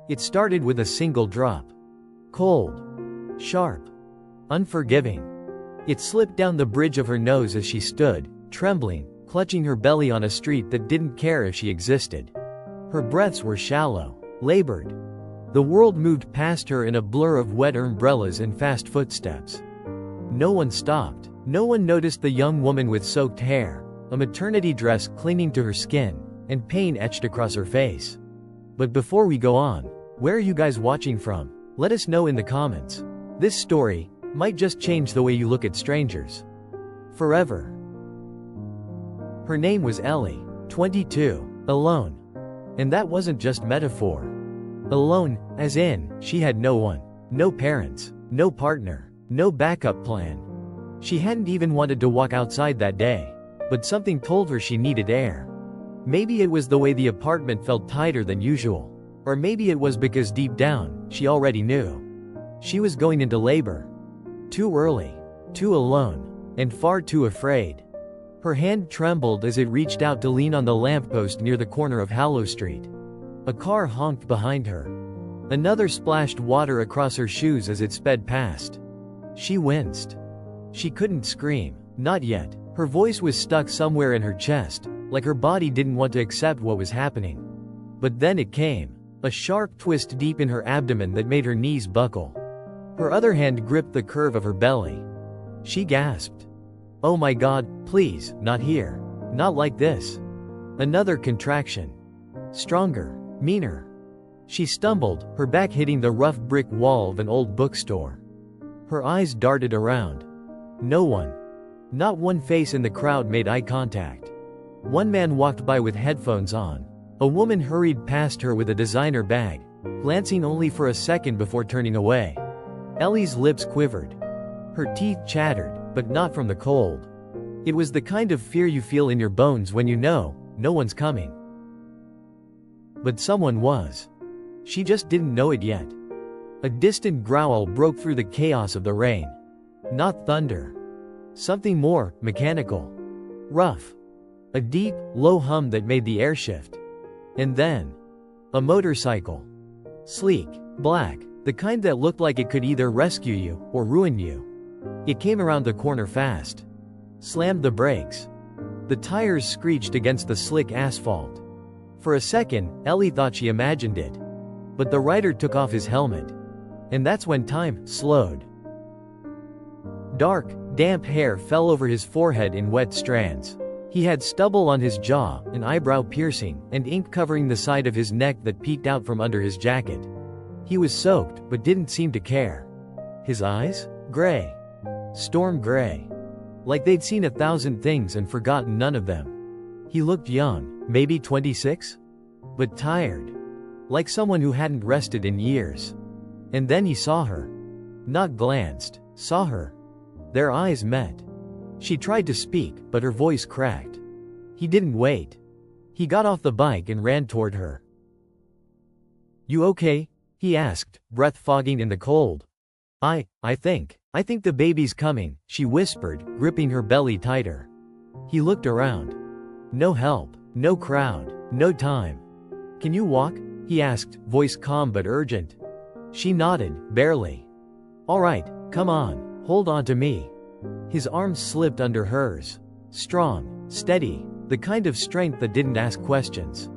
It started with a single drop. Cold. Sharp. Unforgiving. It slipped down the bridge of her nose as she stood, trembling, clutching her belly on a street that didn't care if she existed. Her breaths were shallow, labored. The world moved past her in a blur of wet umbrellas and fast footsteps. No one stopped. No one noticed the young woman with soaked hair, a maternity dress clinging to her skin, and pain etched across her face. But before we go on, where are you guys watching from? Let us know in the comments. This story might just change the way you look at strangers. Forever. Her name was Ellie, 22, alone. And that wasn't just metaphor. Alone, as in, she had no one, no parents, no partner, no backup plan. She hadn't even wanted to walk outside that day, but something told her she needed air. Maybe it was the way the apartment felt tighter than usual, or maybe it was because deep down, she already knew. She was going into labor. Too early, too alone, and far too afraid. Her hand trembled as it reached out to lean on the lamppost near the corner of Hallow Street. A car honked behind her. Another splashed water across her shoes as it sped past. She winced. She couldn't scream, not yet. Her voice was stuck somewhere in her chest, like her body didn't want to accept what was happening. But then it came, a sharp twist deep in her abdomen that made her knees buckle. Her other hand gripped the curve of her belly. She gasped. "Oh my God, please, not here. Not like this." Another contraction. Stronger, meaner. She stumbled, her back hitting the rough brick wall of an old bookstore. Her eyes darted around. No one. Not one face in the crowd made eye contact. One man walked by with headphones on. A woman hurried past her with a designer bag, glancing only for a second before turning away. Ellie's lips quivered. Her teeth chattered, but not from the cold. It was the kind of fear you feel in your bones when you know, no one's coming. But someone was. She just didn't know it yet. A distant growl broke through the chaos of the rain. Not thunder. Something more mechanical. Rough. A deep, low hum that made the air shift. And then, a motorcycle. Sleek, black, the kind that looked like it could either rescue you or ruin you. It came around the corner fast. Slammed the brakes. The tires screeched against the slick asphalt. For a second, Ellie thought she imagined it. But the rider took off his helmet. And that's when time slowed. Dark, damp hair fell over his forehead in wet strands. He had stubble on his jaw, an eyebrow piercing, and ink covering the side of his neck that peeked out from under his jacket. He was soaked, but didn't seem to care. His eyes? Gray. Storm gray. Like they'd seen 1,000 things and forgotten none of them. He looked young, maybe 26? But tired. Like someone who hadn't rested in years. And then he saw her. Not glanced, saw her. Their eyes met. She tried to speak, but her voice cracked. He didn't wait. He got off the bike and ran toward her. "You okay?" he asked, breath fogging in the cold. I think the baby's coming," she whispered, gripping her belly tighter. He looked around. No help, no crowd, no time. "Can you walk?" he asked, voice calm but urgent. She nodded, barely. "All right, come on, hold on to me." His arms slipped under hers. Strong, steady, the kind of strength that didn't ask questions.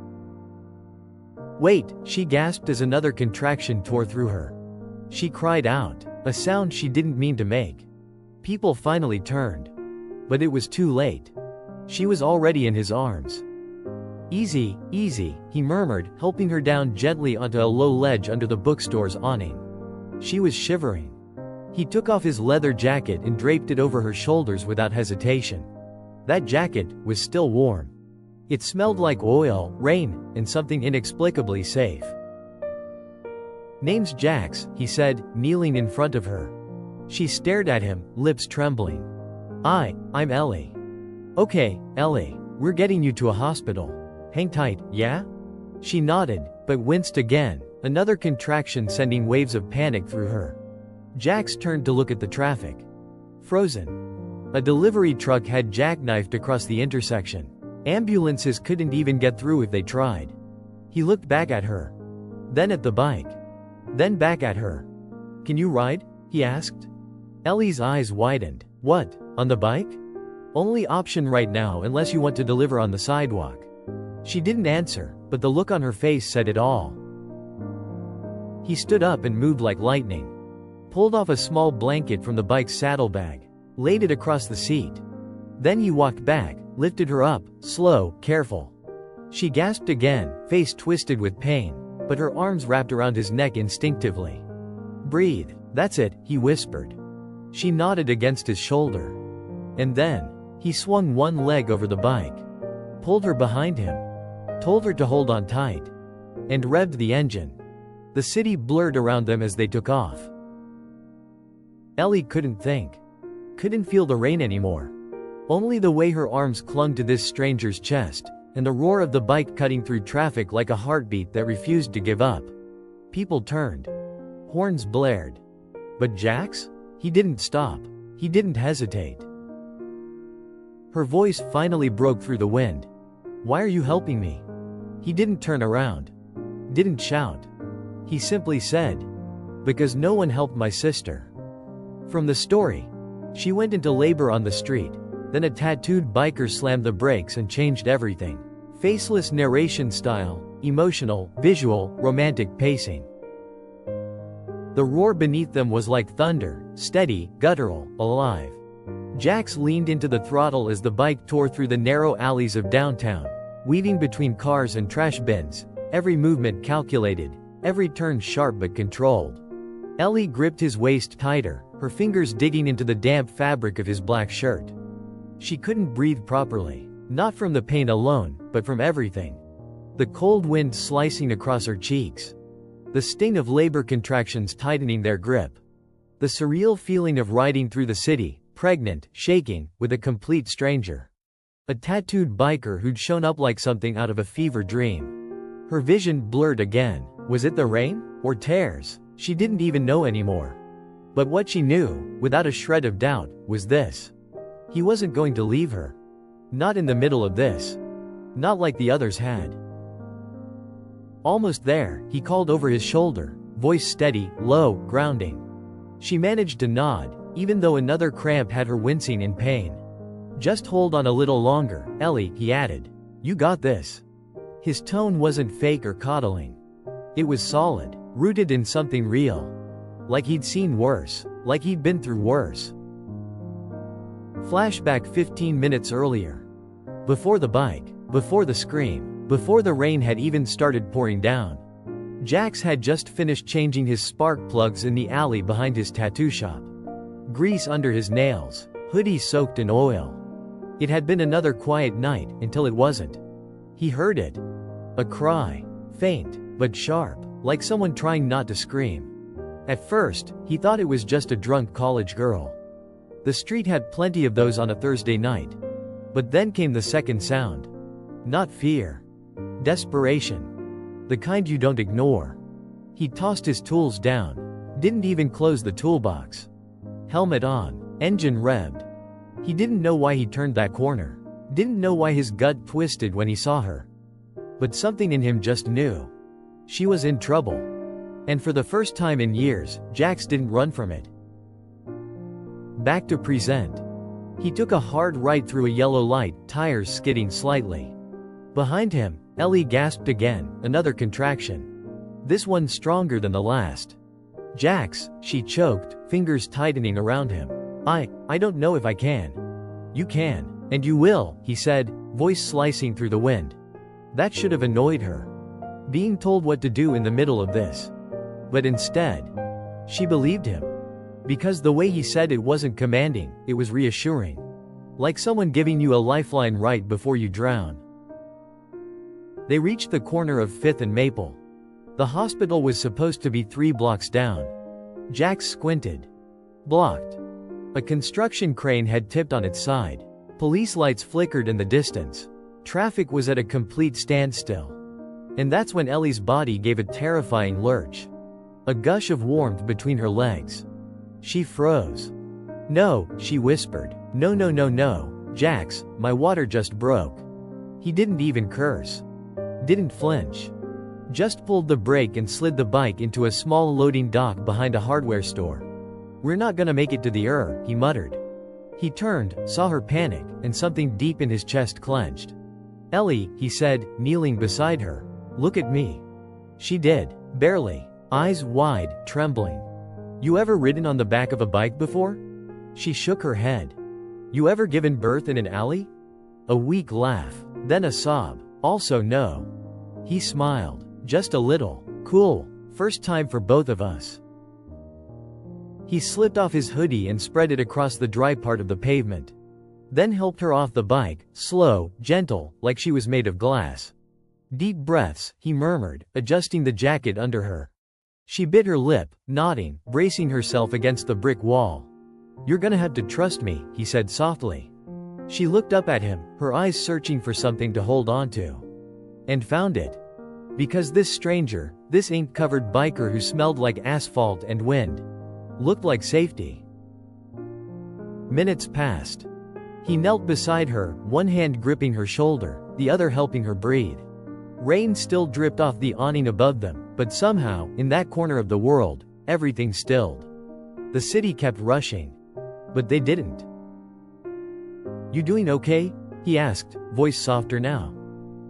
"Wait," she gasped as another contraction tore through her. She cried out, a sound she didn't mean to make. People finally turned. But it was too late. She was already in his arms. "Easy, easy," he murmured, helping her down gently onto a low ledge under the bookstore's awning. She was shivering. He took off his leather jacket and draped it over her shoulders without hesitation. That jacket was still warm. It smelled like oil, rain, and something inexplicably safe. "Name's Jax," he said, kneeling in front of her. She stared at him, lips trembling. I'm Ellie." "Okay, Ellie, we're getting you to a hospital. Hang tight, yeah?" She nodded, but winced again, another contraction sending waves of panic through her. Jax turned to look at the traffic. Frozen. A delivery truck had jackknifed across the intersection. Ambulances couldn't even get through if they tried. He looked back at her. then at the bike, then back at her. "Can you ride?" he asked. Ellie's eyes widened. "What, on the bike? Only option right now unless you want to deliver on the sidewalk." She didn't answer, but the look on her face said it all. He stood up and moved like lightning. Pulled off a small blanket from the bike's saddlebag. Laid it across the seat. Then he walked back, lifted her up, slow, careful. She gasped again, face twisted with pain, but her arms wrapped around his neck instinctively. "Breathe, that's it," he whispered. She nodded against his shoulder. And then, he swung one leg over the bike. Pulled her behind him. Told her to hold on tight. And revved the engine. The city blurred around them as they took off. Ellie couldn't think. Couldn't feel the rain anymore. Only the way her arms clung to this stranger's chest, and the roar of the bike cutting through traffic like a heartbeat that refused to give up. People turned. Horns blared. But Jax? He didn't stop. He didn't hesitate. Her voice finally broke through the wind. "Why are you helping me?" He didn't turn around. Didn't shout. He simply said, "Because no one helped my sister." From the story, she went into labor on the street. Then a tattooed biker slammed the brakes and changed everything. Faceless narration style, emotional, visual, romantic pacing. The roar beneath them was like thunder, steady, guttural, alive. Jax leaned into the throttle as the bike tore through the narrow alleys of downtown, weaving between cars and trash bins, every movement calculated, every turn sharp but controlled. Ellie gripped his waist tighter, her fingers digging into the damp fabric of his black shirt. She couldn't breathe properly, not from the pain alone, but from everything. The cold wind slicing across her cheeks. The sting of labor contractions tightening their grip. The surreal feeling of riding through the city, pregnant, shaking, with a complete stranger. A tattooed biker who'd shown up like something out of a fever dream. Her vision blurred again. Was it the rain? Or tears? She didn't even know anymore. But what she knew, without a shred of doubt, was this. He wasn't going to leave her. Not in the middle of this. Not like the others had. Almost there, he called over his shoulder, voice steady, low, grounding. She managed to nod, even though another cramp had her wincing in pain. "Just hold on a little longer, Ellie," he added. "You got this." His tone wasn't fake or coddling. It was solid, rooted in something real. Like he'd seen worse, like he'd been through worse. Flashback 15 minutes earlier. Before the bike, before the scream, before the rain had even started pouring down. Jax had just finished changing his spark plugs in the alley behind his tattoo shop. Grease under his nails, hoodie soaked in oil. It had been another quiet night, until it wasn't. He heard it. A cry. Faint, but sharp, like someone trying not to scream. At first, he thought it was just a drunk college girl. The street had plenty of those on a Thursday night. But then came the second sound. Not fear. Desperation. The kind you don't ignore. He tossed his tools down. Didn't even close the toolbox. Helmet on. Engine revved. He didn't know why he turned that corner. Didn't know why his gut twisted when he saw her. But something in him just knew. She was in trouble. And for the first time in years, Jax didn't run from it. Back to present. He took a hard right through a yellow light, tires skidding slightly. Behind him, Ellie gasped again, another contraction. This one stronger than the last. "Jax," she choked, fingers tightening around him. I don't know if I can." "You can. And you will," he said, voice slicing through the wind. That should have annoyed her. Being told what to do in the middle of this. But instead, she believed him. Because the way he said it wasn't commanding, it was reassuring. Like someone giving you a lifeline right before you drown. They reached the corner of 5th and Maple. The hospital was supposed to be 3 blocks down. Jax squinted. Blocked. A construction crane had tipped on its side. Police lights flickered in the distance. Traffic was at a complete standstill. And that's when Ellie's body gave a terrifying lurch. A gush of warmth between her legs. She froze. "No," she whispered. No, Jax, my water just broke." He didn't even curse. Didn't flinch. Just pulled the brake and slid the bike into a small loading dock behind a hardware store. "We're not gonna make it to the he muttered. He turned, saw her panic, and something deep in his chest clenched. "Ellie," he said, kneeling beside her. "Look at me." She did. Barely. Eyes wide, trembling. "You ever ridden on the back of a bike before?" She shook her head. "You ever given birth in an alley?" A weak laugh. Then a sob. "Also no." He smiled. "Just a little. Cool. First time for both of us." He slipped off his hoodie and spread it across the dry part of the pavement. Then helped her off the bike, slow, gentle, like she was made of glass. "Deep breaths," he murmured, adjusting the jacket under her. She bit her lip, nodding, bracing herself against the brick wall. "You're gonna have to trust me," he said softly. She looked up at him, her eyes searching for something to hold onto. And found it. Because this stranger, this ink-covered biker who smelled like asphalt and wind, looked like safety. Minutes passed. He knelt beside her, one hand gripping her shoulder, the other helping her breathe. Rain still dripped off the awning above them, but somehow, in that corner of the world, everything stilled. The city kept rushing. But they didn't. "You doing okay?" he asked, voice softer now.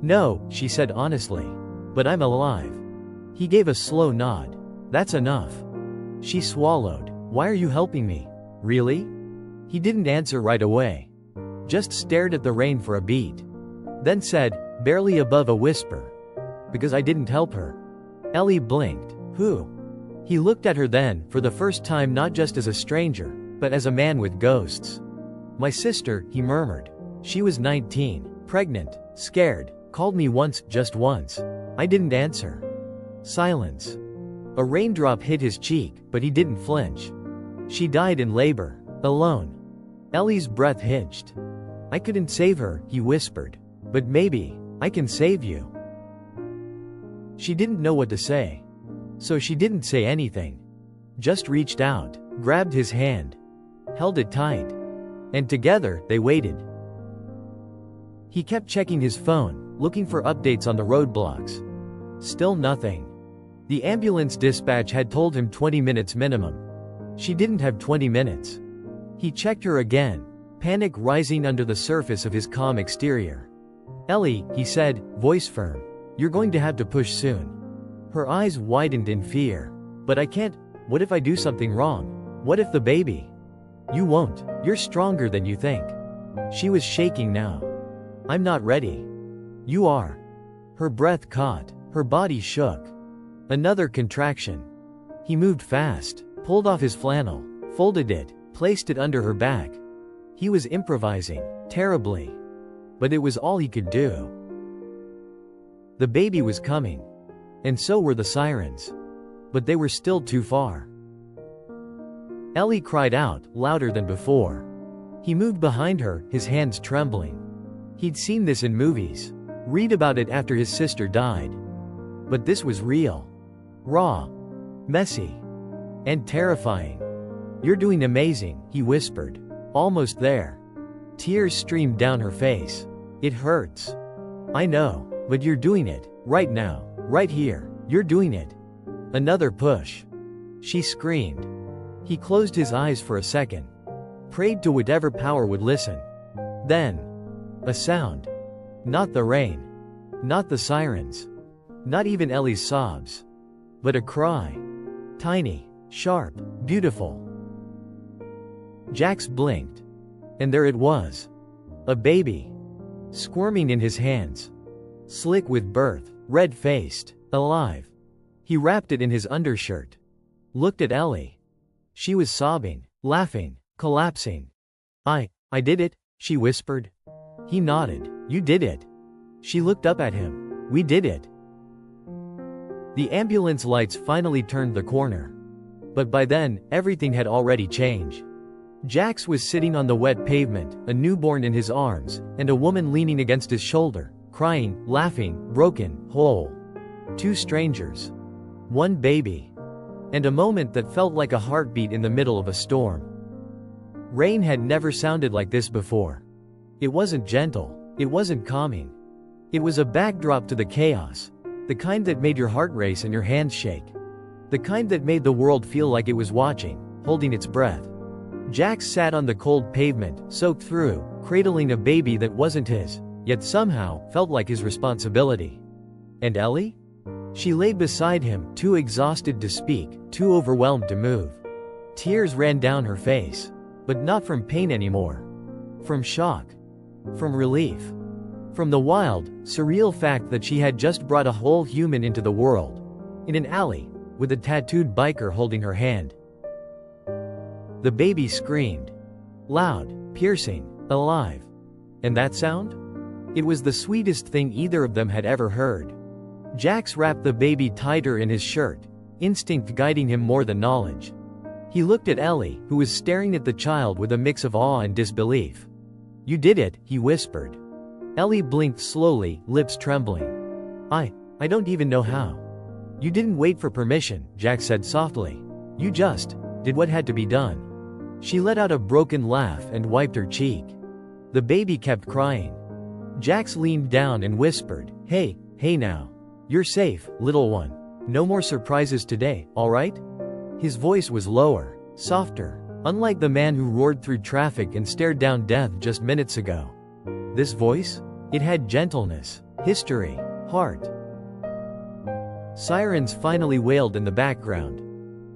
"No," she said honestly. "But I'm alive." He gave a slow nod. "That's enough." She swallowed. "Why are you helping me? Really?" He didn't answer right away. Just stared at the rain for a beat. Then said, barely above a whisper, "Because I didn't help her." Ellie blinked. "Who?" He looked at her then, for the first time, not just as a stranger, but as a man with ghosts. "My sister," he murmured. "She was 19, pregnant, scared, called me once, just once. I didn't answer." Silence. A raindrop hit his cheek, but he didn't flinch. "She died in labor. Alone." Ellie's breath hitched. "I couldn't save her," he whispered. "But maybe, I can save you." She didn't know what to say. So she didn't say anything. Just reached out, grabbed his hand, held it tight. And together, they waited. He kept checking his phone, looking for updates on the roadblocks. Still nothing. The ambulance dispatch had told him 20 minutes minimum. She didn't have 20 minutes. He checked her again, panic rising under the surface of his calm exterior. "Ellie," he said, voice firm. "You're going to have to push soon." Her eyes widened in fear. "But I can't. What if I do something wrong? What if the baby?" "You won't. You're stronger than you think." She was shaking now. "I'm not ready." "You are." Her breath caught. Her body shook. Another contraction. He moved fast, pulled off his flannel, folded it, placed it under her back. He was improvising, terribly. But it was all he could do. The baby was coming. And so were the sirens. But they were still too far. Ellie cried out, louder than before. He moved behind her, his hands trembling. He'd seen this in movies. Read about it after his sister died. But this was real. Raw. Messy. And terrifying. "You're doing amazing," he whispered. "Almost there." Tears streamed down her face. "It hurts." "I know. But you're doing it. Right now. Right here. You're doing it." Another push. She screamed. He closed his eyes for a second. Prayed to whatever power would listen. Then. A sound. Not the rain. Not the sirens. Not even Ellie's sobs. But a cry. Tiny. Sharp. Beautiful. Jax blinked. And there it was. A baby. Squirming in his hands. Slick with birth. Red-faced. Alive. He wrapped it in his undershirt. Looked at Ellie. She was sobbing, laughing, collapsing. I did it," she whispered. He nodded. "You did it." She looked up at him. "We did it." The ambulance lights finally turned the corner. But by then, everything had already changed. Jax was sitting on the wet pavement, a newborn in his arms, and a woman leaning against his shoulder, crying, laughing, broken, whole. Two strangers. One baby. And a moment that felt like a heartbeat in the middle of a storm. Rain had never sounded like this before. It wasn't gentle. It wasn't calming. It was a backdrop to the chaos. The kind that made your heart race and your hands shake. The kind that made the world feel like it was watching, holding its breath. Jax sat on the cold pavement, soaked through, cradling a baby that wasn't his, yet somehow felt like his responsibility. And Ellie? She lay beside him, too exhausted to speak, too overwhelmed to move. Tears ran down her face. But not from pain anymore. From shock. From relief. From the wild, surreal fact that she had just brought a whole human into the world. In an alley, with a tattooed biker holding her hand. The baby screamed. Loud, piercing, alive. And that sound? It was the sweetest thing either of them had ever heard. Jax wrapped the baby tighter in his shirt, instinct guiding him more than knowledge. He looked at Ellie, who was staring at the child with a mix of awe and disbelief. "You did it," he whispered. Ellie blinked slowly, lips trembling. I don't even know how." "You didn't wait for permission," Jax said softly. "You just did what had to be done." She let out a broken laugh and wiped her cheek. The baby kept crying. Jax leaned down and whispered, Hey now. You're safe, little one. No more surprises today, alright?" His voice was lower, softer, unlike the man who roared through traffic and stared down death just minutes ago. This voice? It had gentleness, history, heart. Sirens finally wailed in the background.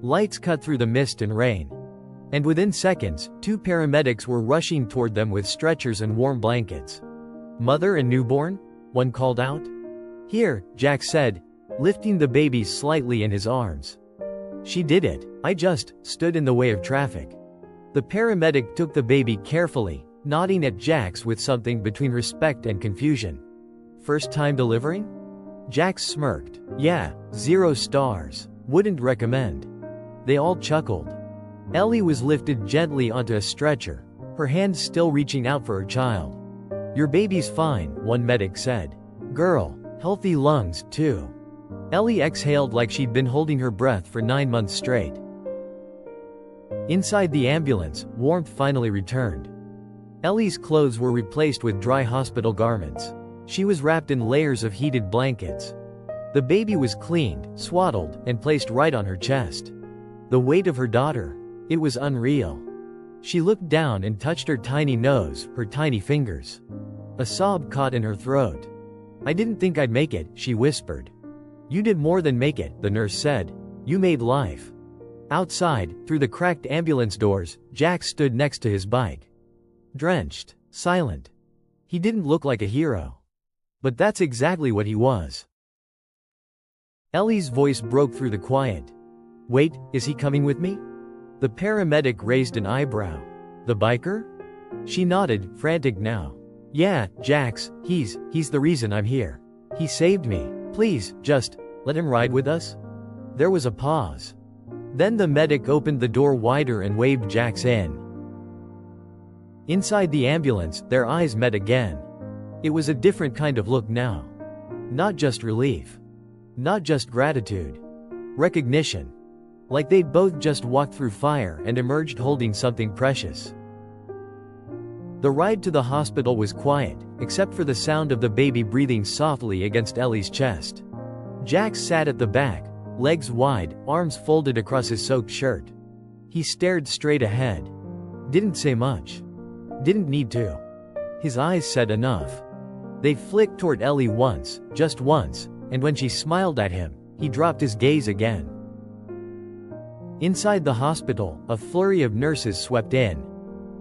Lights cut through the mist and rain. And within seconds, 2 paramedics were rushing toward them with stretchers and warm blankets. "Mother and newborn?" one called out. "Here," Jax said, lifting the baby slightly in his arms. "She did it. I just stood in the way of traffic." The paramedic took the baby carefully, nodding at Jax with something between respect and confusion. "First time delivering?" Jax smirked. "Yeah, 0 stars. Wouldn't recommend." They all chuckled. Ellie was lifted gently onto a stretcher, her hands still reaching out for her child. "Your baby's fine," one medic said. "Girl, healthy lungs, too." Ellie exhaled like she'd been holding her breath for 9 months straight. Inside the ambulance, warmth finally returned. Ellie's clothes were replaced with dry hospital garments. She was wrapped in layers of heated blankets. The baby was cleaned, swaddled, and placed right on her chest. The weight of her daughter. It was unreal. She looked down and touched her tiny nose, her tiny fingers. A sob caught in her throat. "I didn't think I'd make it," she whispered. "You did more than make it," the nurse said. "You made life." Outside, through the cracked ambulance doors, Jax stood next to his bike. Drenched, silent. He didn't look like a hero. But that's exactly what he was. Ellie's voice broke through the quiet. "Wait, is he coming with me?" The paramedic raised an eyebrow. "The biker?" She nodded, frantic now. "Yeah, Jax, he's the reason I'm here. He saved me. Please, just let him ride with us." There was a pause. Then the medic opened the door wider and waved Jax in. Inside the ambulance, their eyes met again. It was a different kind of look now. Not just relief. Not just gratitude. Recognition. Like they'd both just walked through fire and emerged holding something precious. The ride to the hospital was quiet, except for the sound of the baby breathing softly against Ellie's chest. Jax sat at the back, legs wide, arms folded across his soaked shirt. He stared straight ahead. Didn't say much. Didn't need to. His eyes said enough. They flicked toward Ellie once, just once, and when she smiled at him, he dropped his gaze again. Inside the hospital, a flurry of nurses swept in.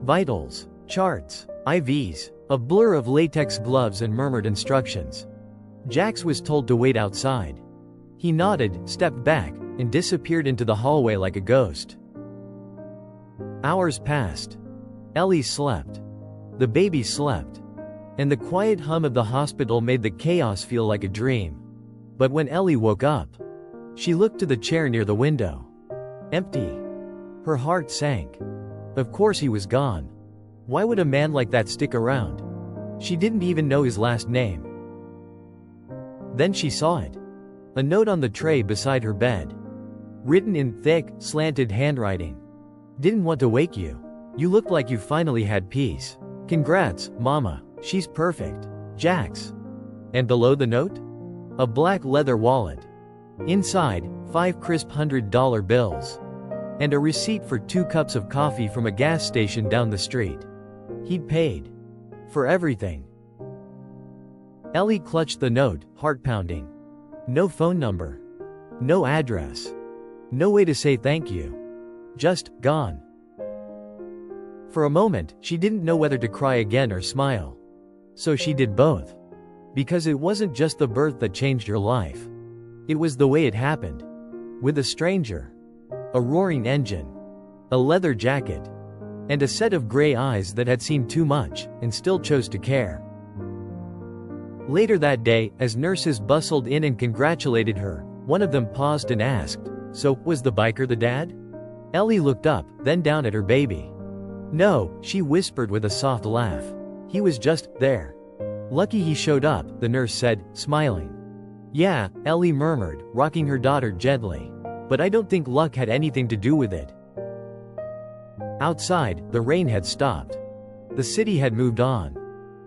Vitals, charts, IVs, a blur of latex gloves and murmured instructions. Jax was told to wait outside. He nodded, stepped back, and disappeared into the hallway like a ghost. Hours passed. Ellie slept. The baby slept. And the quiet hum of the hospital made the chaos feel like a dream. But when Ellie woke up, she looked to the chair near the window. Empty. Her heart sank. Of course he was gone. Why would a man like that stick around? She didn't even know his last name. Then she saw it. A note on the tray beside her bed. Written in thick, slanted handwriting. "Didn't want to wake you. You looked like you finally had peace. Congrats, Mama. She's perfect. Jax." And below the note? A black leather wallet. Inside, 5 crisp $100 bills. And a receipt for 2 cups of coffee from a gas station down the street. He'd paid. For everything. Ellie clutched the note, heart pounding. No phone number. No address. No way to say thank you. Just, gone. For a moment, she didn't know whether to cry again or smile. So she did both. Because it wasn't just the birth that changed her life. It was the way it happened. With a stranger. A roaring engine. A leather jacket. And a set of gray eyes that had seen too much, and still chose to care. Later that day, as nurses bustled in and congratulated her, one of them paused and asked, "So, was the biker the dad?" Ellie looked up, then down at her baby. "No," she whispered with a soft laugh. "He was just there. Lucky he showed up," the nurse said, smiling. "Yeah," Ellie murmured, rocking her daughter gently. "But I don't think luck had anything to do with it." Outside, the rain had stopped. The city had moved on.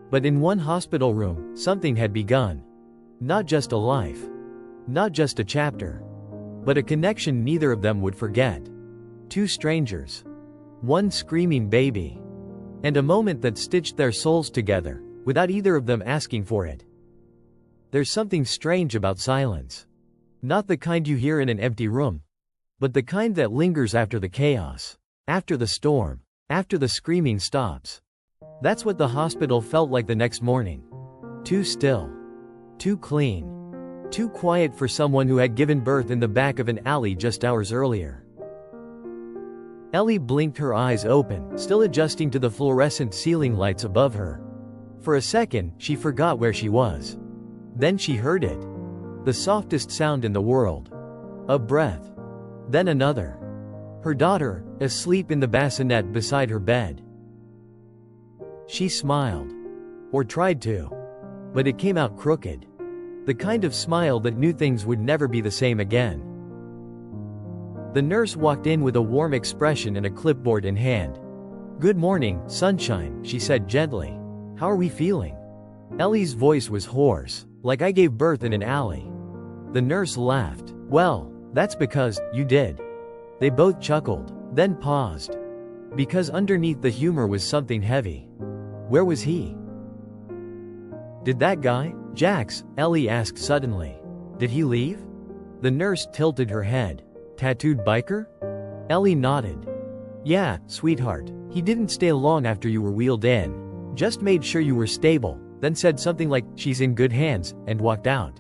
But in one hospital room, something had begun. Not just a life. Not just a chapter. But a connection neither of them would forget. 2 strangers. 1 screaming baby. And a moment that stitched their souls together, without either of them asking for it. There's something strange about silence. Not the kind you hear in an empty room. But the kind that lingers after the chaos. After the storm. After the screaming stops. That's what the hospital felt like the next morning. Too still. Too clean. Too quiet for someone who had given birth in the back of an alley just hours earlier. Ellie blinked, her eyes open, still adjusting to the fluorescent ceiling lights above her. For a second, she forgot where she was. Then she heard it. The softest sound in the world. A breath. Then another. Her daughter, asleep in the bassinet beside her bed. She smiled. Or tried to. But it came out crooked. The kind of smile that knew things would never be the same again. The nurse walked in with a warm expression and a clipboard in hand. "Good morning, sunshine," she said gently. "How are we feeling?" Ellie's voice was hoarse, like I gave birth in an alley. The nurse laughed. "Well, that's because you did." They both chuckled, then paused. Because underneath the humor was something heavy. Where was he? "Did that guy, Jax," Ellie asked suddenly. "Did he leave?" The nurse tilted her head. "Tattooed biker?" Ellie nodded. "Yeah, sweetheart. He didn't stay long after you were wheeled in. Just made sure you were stable, then said something like, 'She's in good hands,' and walked out."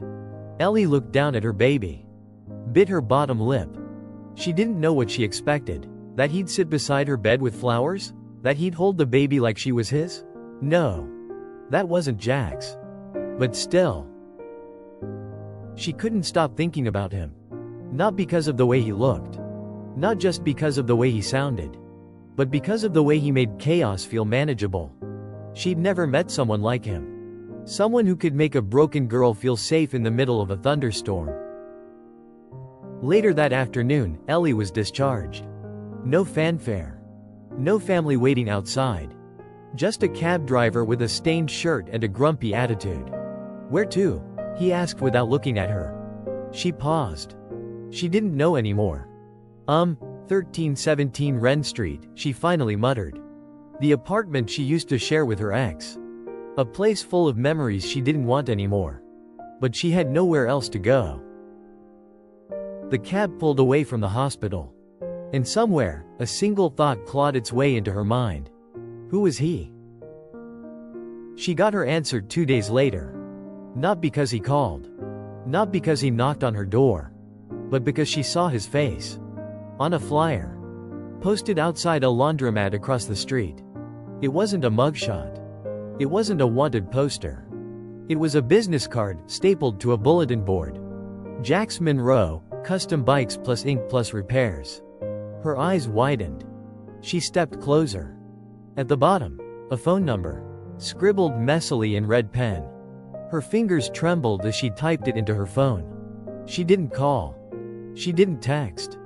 Ellie looked down at her baby. Bit her bottom lip. She didn't know what she expected. That he'd sit beside her bed with flowers? That he'd hold the baby like she was his? No. That wasn't Jax. But still. She couldn't stop thinking about him. Not because of the way he looked. Not just because of the way he sounded. But because of the way he made chaos feel manageable. She'd never met someone like him. Someone who could make a broken girl feel safe in the middle of a thunderstorm. Later that afternoon, Ellie was discharged. No fanfare. No family waiting outside. Just a cab driver with a stained shirt and a grumpy attitude. "Where to?" he asked without looking at her. She paused. She didn't know anymore. 1317 Wren Street, she finally muttered. The apartment she used to share with her ex. A place full of memories she didn't want anymore. But she had nowhere else to go. The cab pulled away from the hospital. And somewhere, a single thought clawed its way into her mind. Who was he? She got her answer 2 days later. Not because he called. Not because he knocked on her door. But because she saw his face. On a flyer. Posted outside a laundromat across the street. It wasn't a mugshot. It wasn't a wanted poster. It was a business card stapled to a bulletin board. Jax Monroe, custom bikes plus ink plus repairs. Her eyes widened. She stepped closer. At the bottom, a phone number. Scribbled messily in red pen. Her fingers trembled as she typed it into her phone. She didn't call. She didn't text.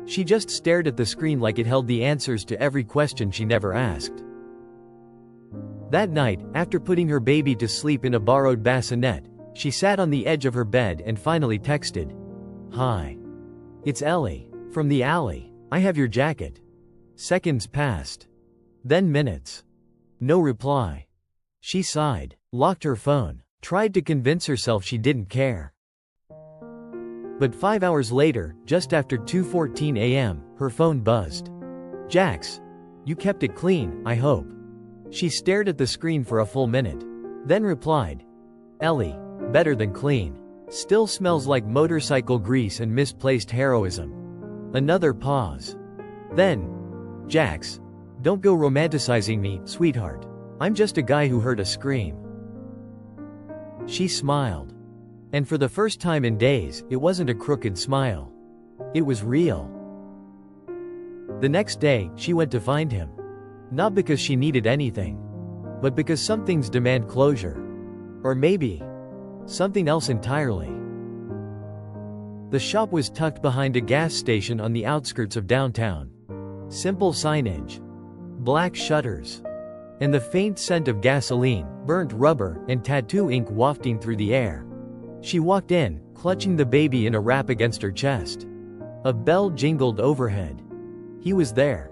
She just stared at the screen like it held the answers to every question she never asked. That night, after putting her baby to sleep in a borrowed bassinet, She sat on the edge of her bed and finally texted, "Hi. It's Ellie, from the alley. I have your jacket." Seconds passed. Then minutes. No reply. She sighed, locked her phone, tried to convince herself she didn't care. But 5 hours later, just after 2:14 a.m., her phone buzzed. "Jax, you kept it clean, I hope." She stared at the screen for a full minute. Then replied, "Ellie, better than clean. Still smells like motorcycle grease and misplaced heroism." Another pause. Then, "Jax, don't go romanticizing me, sweetheart. I'm just a guy who heard a scream." She smiled. And for the first time in days, it wasn't a crooked smile. It was real. The next day, she went to find him. Not because she needed anything, but because some things demand closure. Or maybe something else entirely. The shop was tucked behind a gas station on the outskirts of downtown. Simple signage, black shutters, and the faint scent of gasoline, burnt rubber, and tattoo ink wafting through the air. She walked in, clutching the baby in a wrap against her chest. A bell jingled overhead. He was there,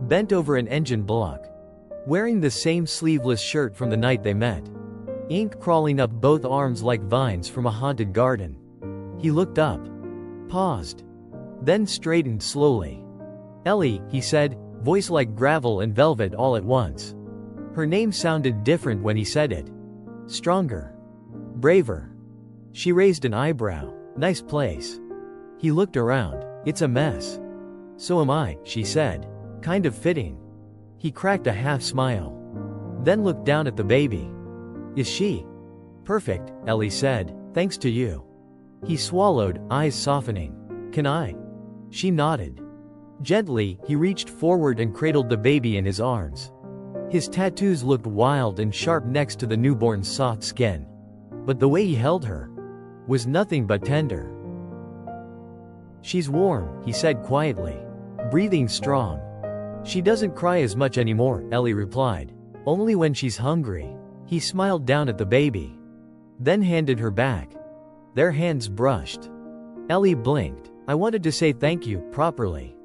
bent over an engine block, wearing the same sleeveless shirt from the night they met. Ink crawling up both arms like vines from a haunted garden. He looked up, paused, then straightened slowly. "Ellie," he said, voice like gravel and velvet all at once. Her name sounded different when he said it. Stronger. Braver. She raised an eyebrow. "Nice place." He looked around. "It's a mess." "So am I," she said. "Kind of fitting." He cracked a half smile. Then looked down at the baby. "Is she?" "Perfect," Ellie said. "Thanks to you." He swallowed, eyes softening. "Can I?" She nodded. Gently, he reached forward and cradled the baby in his arms. His tattoos looked wild and sharp next to the newborn's soft skin. But the way he held her was nothing but tender. "She's warm," he said quietly, breathing strong. "She doesn't cry as much anymore," Ellie replied. "Only when she's hungry." He smiled down at the baby, then handed her back. Their hands brushed. Ellie blinked. "I wanted to say thank you, properly."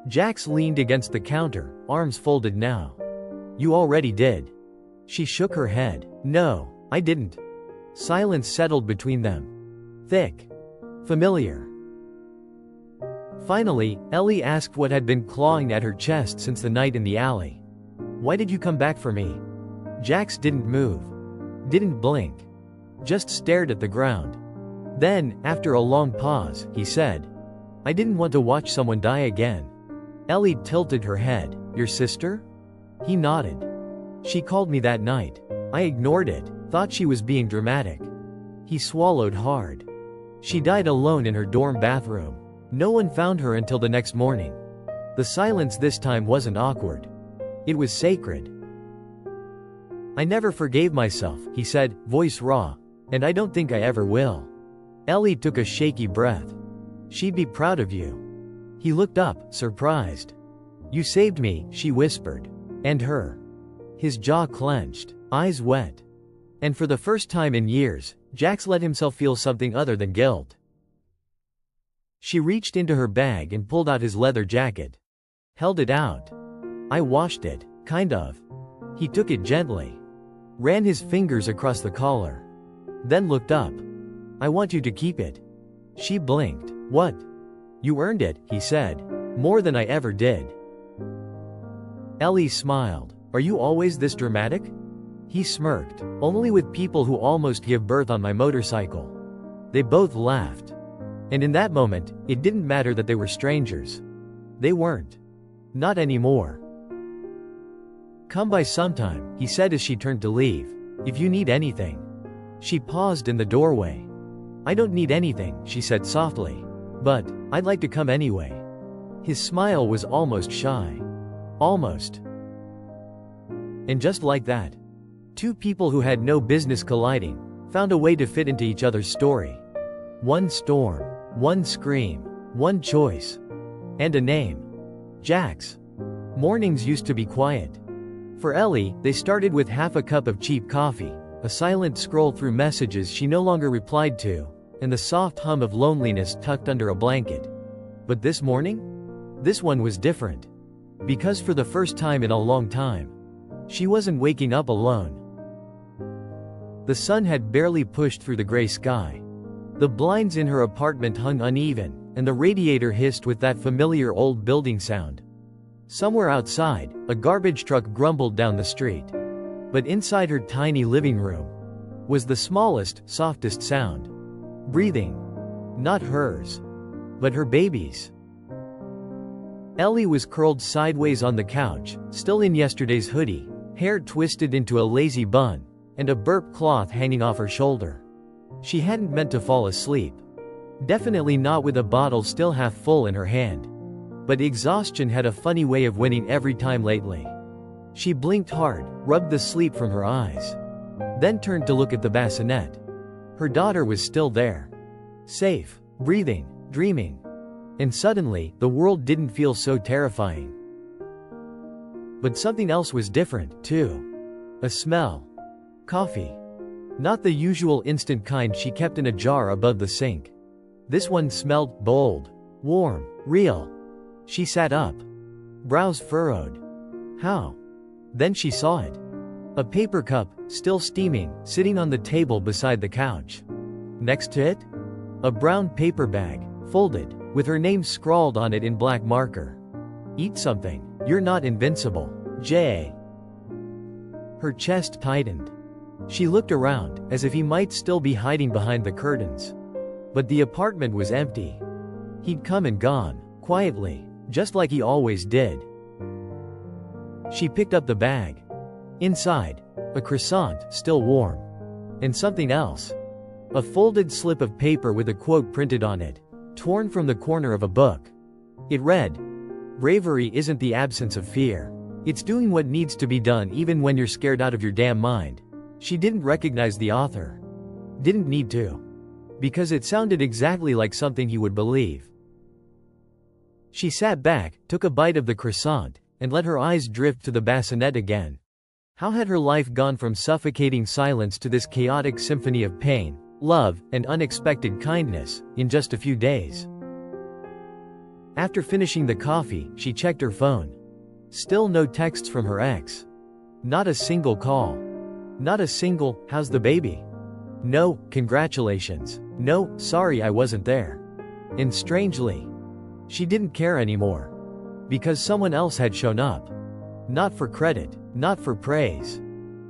Jax leaned against the counter, arms folded now. "You already did." She shook her head. "No, I didn't." Silence settled between them. Thick. Familiar. Finally, Ellie asked what had been clawing at her chest since the night in the alley. "Why did you come back for me?" Jax didn't move. Didn't blink. Just stared at the ground. Then, after a long pause, he said, "I didn't want to watch someone die again." Ellie tilted her head. "Your sister?" He nodded. "She called me that night. I ignored it, thought she was being dramatic." He swallowed hard. "She died alone in her dorm bathroom. No one found her until the next morning." The silence this time wasn't awkward. It was sacred. "I never forgave myself," he said, voice raw. "And I don't think I ever will." Ellie took a shaky breath. "She'd be proud of you." He looked up, surprised. "You saved me," she whispered. "And her." His jaw clenched, eyes wet. And for the first time in years, Jax let himself feel something other than guilt. She reached into her bag and pulled out his leather jacket. Held it out. "I washed it, kind of." He took it gently. Ran his fingers across the collar. Then looked up. "I want you to keep it." She blinked. "What?" "You earned it," he said. "More than I ever did." Ellie smiled. "Are you always this dramatic?" He smirked. "Only with people who almost give birth on my motorcycle." They both laughed. And in that moment, it didn't matter that they were strangers. They weren't. Not anymore. "Come by sometime," he said as she turned to leave. "If you need anything." She paused in the doorway. "I don't need anything," she said softly. "But I'd like to come anyway." His smile was almost shy. Almost. And just like that, two people who had no business colliding found a way to fit into each other's story. One storm, one scream, one choice, and a name. Jax. Mornings used to be quiet. For Ellie, they started with half a cup of cheap coffee, a silent scroll through messages she no longer replied to, and the soft hum of loneliness tucked under a blanket. But this morning? This one was different. Because for the first time in a long time, she wasn't waking up alone. The sun had barely pushed through the gray sky. The blinds in her apartment hung uneven, and the radiator hissed with that familiar old building sound. Somewhere outside, a garbage truck grumbled down the street. But inside her tiny living room was the smallest, softest sound. Breathing. Not hers, but her baby's. Ellie was curled sideways on the couch, still in yesterday's hoodie, hair twisted into a lazy bun, and a burp cloth hanging off her shoulder. She hadn't meant to fall asleep. Definitely not with a bottle still half full in her hand. But exhaustion had a funny way of winning every time lately. She blinked hard, rubbed the sleep from her eyes. Then turned to look at the bassinet. Her daughter was still there. Safe, breathing, dreaming. And suddenly, the world didn't feel so terrifying. But something else was different, too. A smell. Coffee. Not the usual instant kind she kept in a jar above the sink. This one smelled bold, warm, real. She sat up. Brows furrowed. How? Then she saw it. A paper cup, still steaming, sitting on the table beside the couch. Next to it? A brown paper bag, folded, with her name scrawled on it in black marker. Eat something. You're not invincible. J. Her chest tightened. She looked around, as if he might still be hiding behind the curtains. But the apartment was empty. He'd come and gone, quietly, just like he always did. She picked up the bag. Inside, a croissant, still warm. And something else. A folded slip of paper with a quote printed on it, torn from the corner of a book. It read, "Bravery isn't the absence of fear. It's doing what needs to be done even when you're scared out of your damn mind." She didn't recognize the author. Didn't need to. Because it sounded exactly like something he would believe. She sat back, took a bite of the croissant, and let her eyes drift to the bassinet again. How had her life gone from suffocating silence to this chaotic symphony of pain, love, and unexpected kindness, in just a few days? After finishing the coffee, she checked her phone. Still no texts from her ex. Not a single call. Not a single, "How's the baby?" No, "Congratulations." No, "Sorry I wasn't there." And strangely, she didn't care anymore. Because someone else had shown up. Not for credit, not for praise.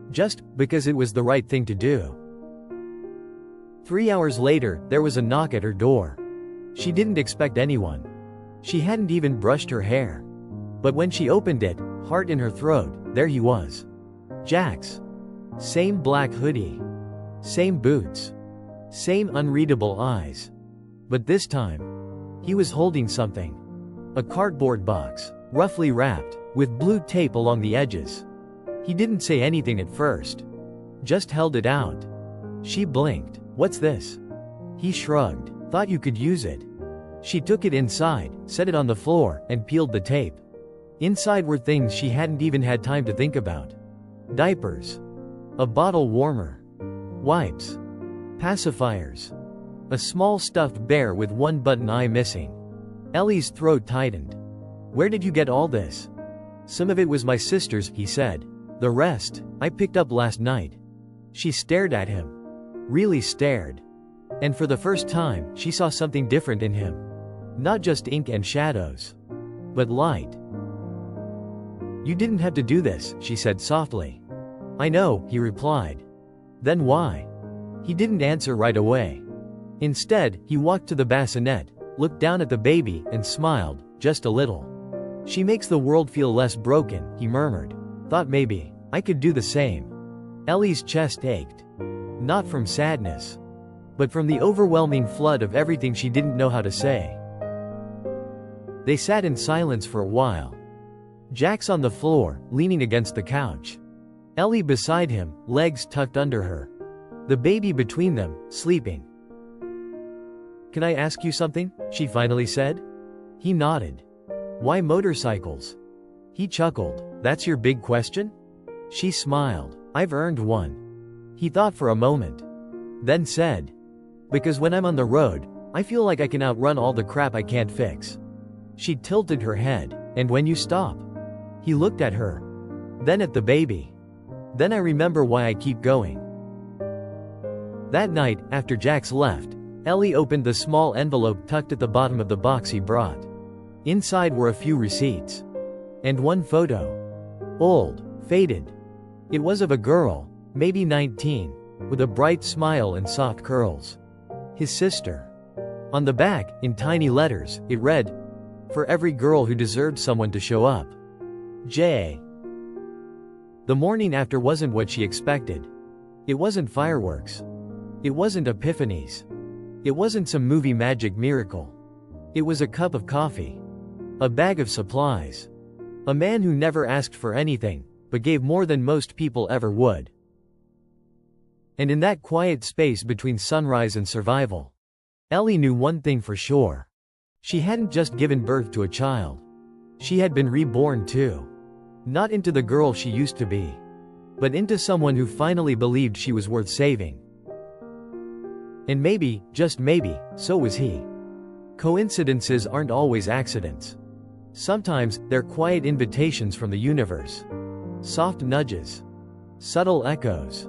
Just because it was the right thing to do. 3 hours later, there was a knock at her door. She didn't expect anyone. She hadn't even brushed her hair. But when she opened it, heart in her throat, there he was. Jax. Same black hoodie. Same boots. Same unreadable eyes. But this time, he was holding something. A cardboard box, roughly wrapped, with blue tape along the edges. He didn't say anything at first. Just held it out. She blinked. "What's this?" He shrugged. "Thought you could use it." She took it inside, set it on the floor, and peeled the tape. Inside were things she hadn't even had time to think about. Diapers. A bottle warmer. Wipes. Pacifiers. A small stuffed bear with one button eye missing. Ellie's throat tightened. "Where did you get all this?" "Some of it was my sister's," he said. "The rest, I picked up last night." She stared at him. Really stared. And for the first time, she saw something different in him. Not just ink and shadows. But light. "You didn't have to do this," she said softly. "I know," he replied. "Then why?" He didn't answer right away. Instead, he walked to the bassinet, looked down at the baby, and smiled, just a little. "She makes the world feel less broken," he murmured. "Thought maybe I could do the same." Ellie's chest ached. Not from sadness, but from the overwhelming flood of everything she didn't know how to say. They sat in silence for a while. Jax on the floor, leaning against the couch. Ellie beside him, legs tucked under her. The baby between them, sleeping. "Can I ask you something?" she finally said. He nodded. "Why motorcycles?" He chuckled. "That's your big question?" She smiled. "I've earned one." He thought for a moment. Then said, "Because when I'm on the road, I feel like I can outrun all the crap I can't fix." She tilted her head. "And when you stop?" He looked at her. Then at the baby. "Then I remember why I keep going." That night, after Jax left, Ellie opened the small envelope tucked at the bottom of the box he brought. Inside were a few receipts. And one photo. Old, faded. It was of a girl, maybe 19, with a bright smile and soft curls. His sister. On the back, in tiny letters, it read, "For every girl who deserves someone to show up. J." The morning after wasn't what she expected. It wasn't fireworks. It wasn't epiphanies. It wasn't some movie magic miracle. It was a cup of coffee. A bag of supplies. A man who never asked for anything, but gave more than most people ever would. And in that quiet space between sunrise and survival, Ellie knew one thing for sure. She hadn't just given birth to a child. She had been reborn too. Not into the girl she used to be, but into someone who finally believed she was worth saving. And maybe, just maybe, so was he. Coincidences aren't always accidents. Sometimes, they're quiet invitations from the universe. Soft nudges. Subtle echoes.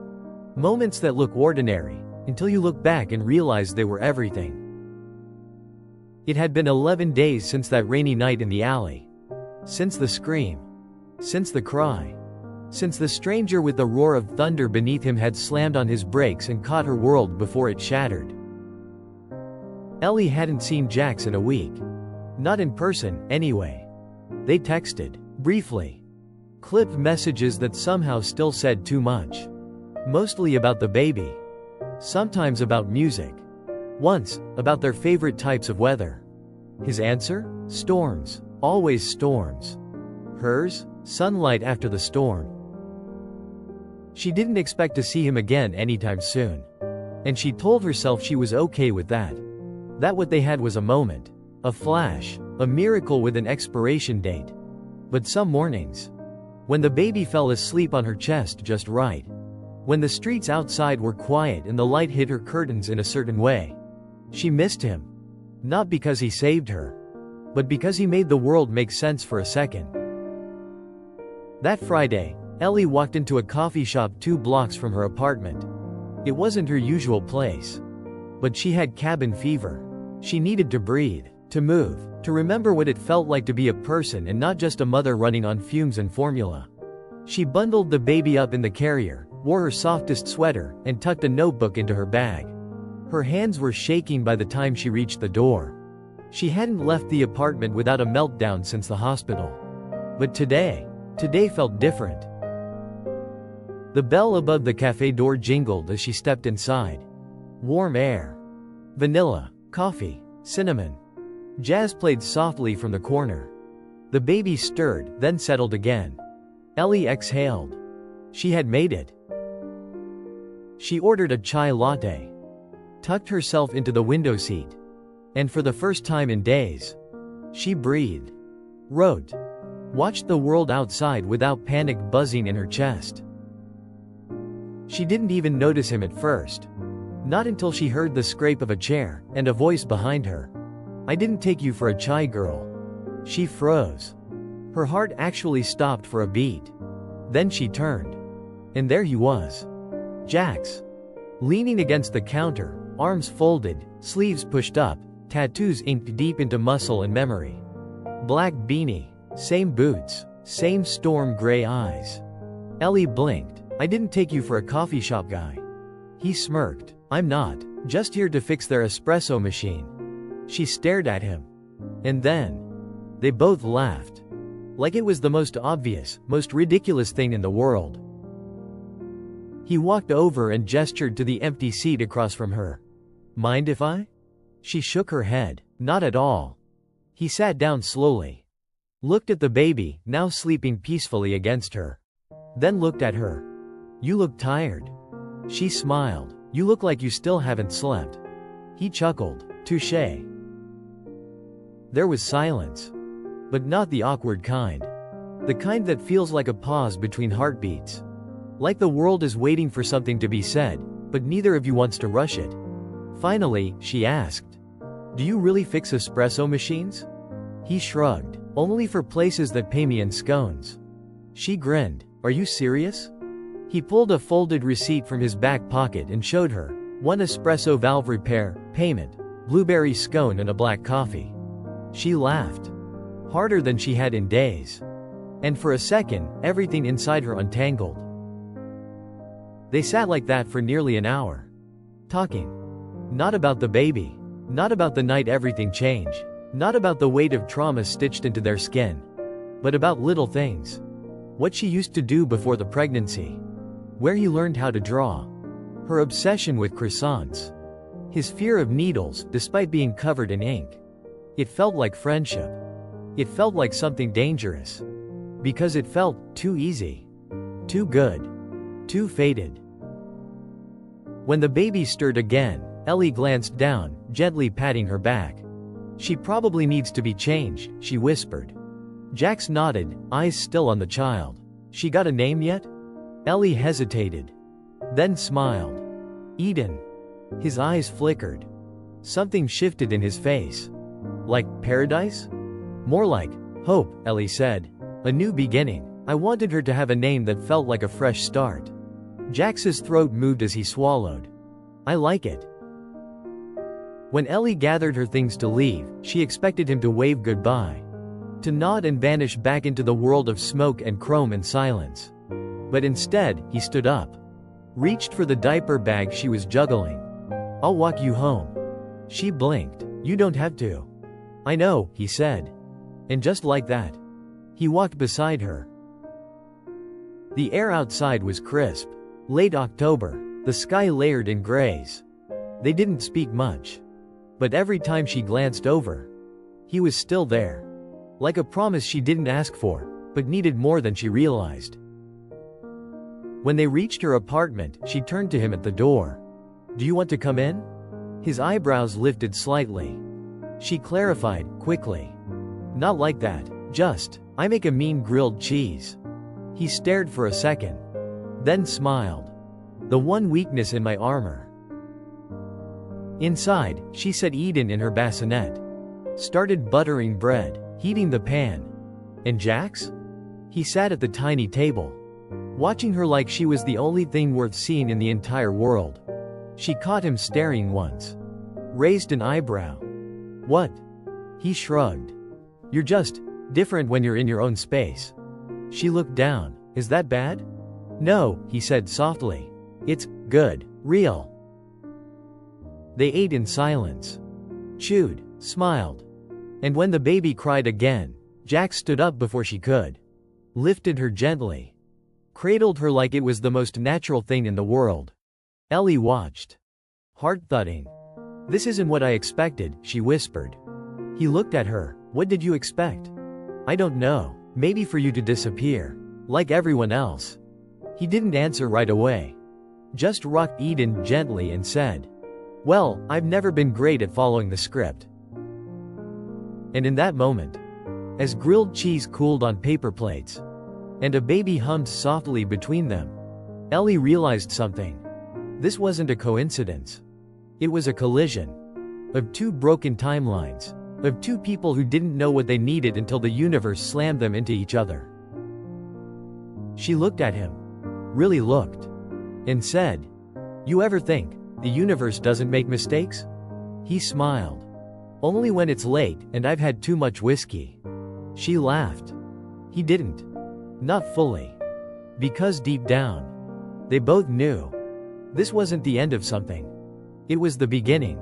Moments that look ordinary, until you look back and realize they were everything. It had been 11 days since that rainy night in the alley. Since the scream. Since the cry. Since the stranger with the roar of thunder beneath him had slammed on his brakes and caught her world before it shattered. Ellie hadn't seen Jax in a week. Not in person, anyway. They texted, briefly. Clipped messages that somehow still said too much. Mostly about the baby. Sometimes about music. Once, about their favorite types of weather. His answer? Storms. Always storms. Hers? Sunlight after the storm. She didn't expect to see him again anytime soon. And she told herself she was okay with that. That what they had was a moment. A flash. A miracle with an expiration date. But some mornings, when the baby fell asleep on her chest just right, when the streets outside were quiet and the light hit her curtains in a certain way, she missed him. Not because he saved her, but because he made the world make sense for a second. That Friday, Ellie walked into a coffee shop 2 blocks from her apartment. It wasn't her usual place. But she had cabin fever. She needed to breathe, to move, to remember what it felt like to be a person and not just a mother running on fumes and formula. She bundled the baby up in the carrier, wore her softest sweater, and tucked a notebook into her bag. Her hands were shaking by the time she reached the door. She hadn't left the apartment without a meltdown since the hospital. But today felt different. The bell above the cafe door jingled as she stepped inside. Warm air. Vanilla, coffee, cinnamon. Jazz played softly from the corner. The baby stirred, then settled again. Ellie exhaled. She had made it. She ordered a chai latte. Tucked herself into the window seat. And for the first time in days, she breathed. Wrote. Watched the world outside without panic buzzing in her chest. She didn't even notice him at first. Not until she heard the scrape of a chair, and a voice behind her. "I didn't take you for a chai girl." She froze. Her heart actually stopped for a beat. Then she turned. And there he was. Jax. Leaning against the counter, arms folded, sleeves pushed up, tattoos inked deep into muscle and memory. Black beanie, same boots, same storm gray eyes. Ellie blinked. "I didn't take you for a coffee shop guy." He smirked. "I'm not. Just here to fix their espresso machine." She stared at him. And then, they both laughed. Like it was the most obvious, most ridiculous thing in the world. He walked over and gestured to the empty seat across from her. "Mind if I?" She shook her head. "Not at all." He sat down slowly. Looked at the baby, now sleeping peacefully against her. Then looked at her. "You look tired." She smiled. "You look like you still haven't slept." He chuckled. "Touché." There was silence. But not the awkward kind. The kind that feels like a pause between heartbeats. Like the world is waiting for something to be said, but neither of you wants to rush it. Finally, she asked, "Do you really fix espresso machines?" He shrugged. "Only for places that pay me in scones." She grinned. "Are you serious?" He pulled a folded receipt from his back pocket and showed her. 1 espresso valve repair, payment, blueberry scone and a black coffee. She laughed. Harder than she had in days. And for a second, everything inside her untangled. They sat like that for nearly an hour. Talking. Not about the baby. Not about the night everything changed. Not about the weight of trauma stitched into their skin. But about little things. What she used to do before the pregnancy. Where he learned how to draw. Her obsession with croissants. His fear of needles, despite being covered in ink. It felt like friendship. It felt like something dangerous. Because it felt too easy. Too good. Too fated. When the baby stirred again, Ellie glanced down, gently patting her back. "She probably needs to be changed," she whispered. Jax nodded, eyes still on the child. "She got a name yet?" Ellie hesitated. Then smiled. "Eden." His eyes flickered. Something shifted in his face. "Like paradise?" "More like hope," Ellie said. "A new beginning. I wanted her to have a name that felt like a fresh start." Jax's throat moved as he swallowed. "I like it." When Ellie gathered her things to leave, she expected him to wave goodbye. To nod and vanish back into the world of smoke and chrome and silence. But instead, he stood up. Reached for the diaper bag she was juggling. "I'll walk you home." She blinked. "You don't have to." "I know," he said. And just like that, he walked beside her. The air outside was crisp. Late October, the sky layered in grays. They didn't speak much. But every time she glanced over, he was still there. Like a promise she didn't ask for, but needed more than she realized. When they reached her apartment, she turned to him at the door. "Do you want to come in?" His eyebrows lifted slightly. She clarified, quickly. "Not like that. Just, I make a mean grilled cheese." He stared for a second. Then smiled. "The one weakness in my armor." Inside, she set Eden in her bassinet. Started buttering bread, heating the pan. And Jax? He sat at the tiny table. Watching her like she was the only thing worth seeing in the entire world. She caught him staring once. Raised an eyebrow. "What?" He shrugged. "You're just different when you're in your own space." She looked down. "Is that bad?" "No," he said softly. "It's good. Real." They ate in silence. Chewed. Smiled. And when the baby cried again, Jax stood up before she could. Lifted her gently. Cradled her like it was the most natural thing in the world. Ellie watched. Heart thudding. "This isn't what I expected," she whispered. He looked at her. "What did you expect?" "I don't know. Maybe for you to disappear. Like everyone else." He didn't answer right away. Just rocked Eden gently and said, "Well, I've never been great at following the script." And in that moment, as grilled cheese cooled on paper plates, and a baby hummed softly between them, Ellie realized something. This wasn't a coincidence. It was a collision. Of two broken timelines. Of two people who didn't know what they needed until the universe slammed them into each other. She looked at him. Really looked. And said, "You ever think the universe doesn't make mistakes?" He smiled. "Only when it's late and I've had too much whiskey." She laughed. He didn't. Not fully. Because deep down, they both knew. This wasn't the end of something. It was the beginning.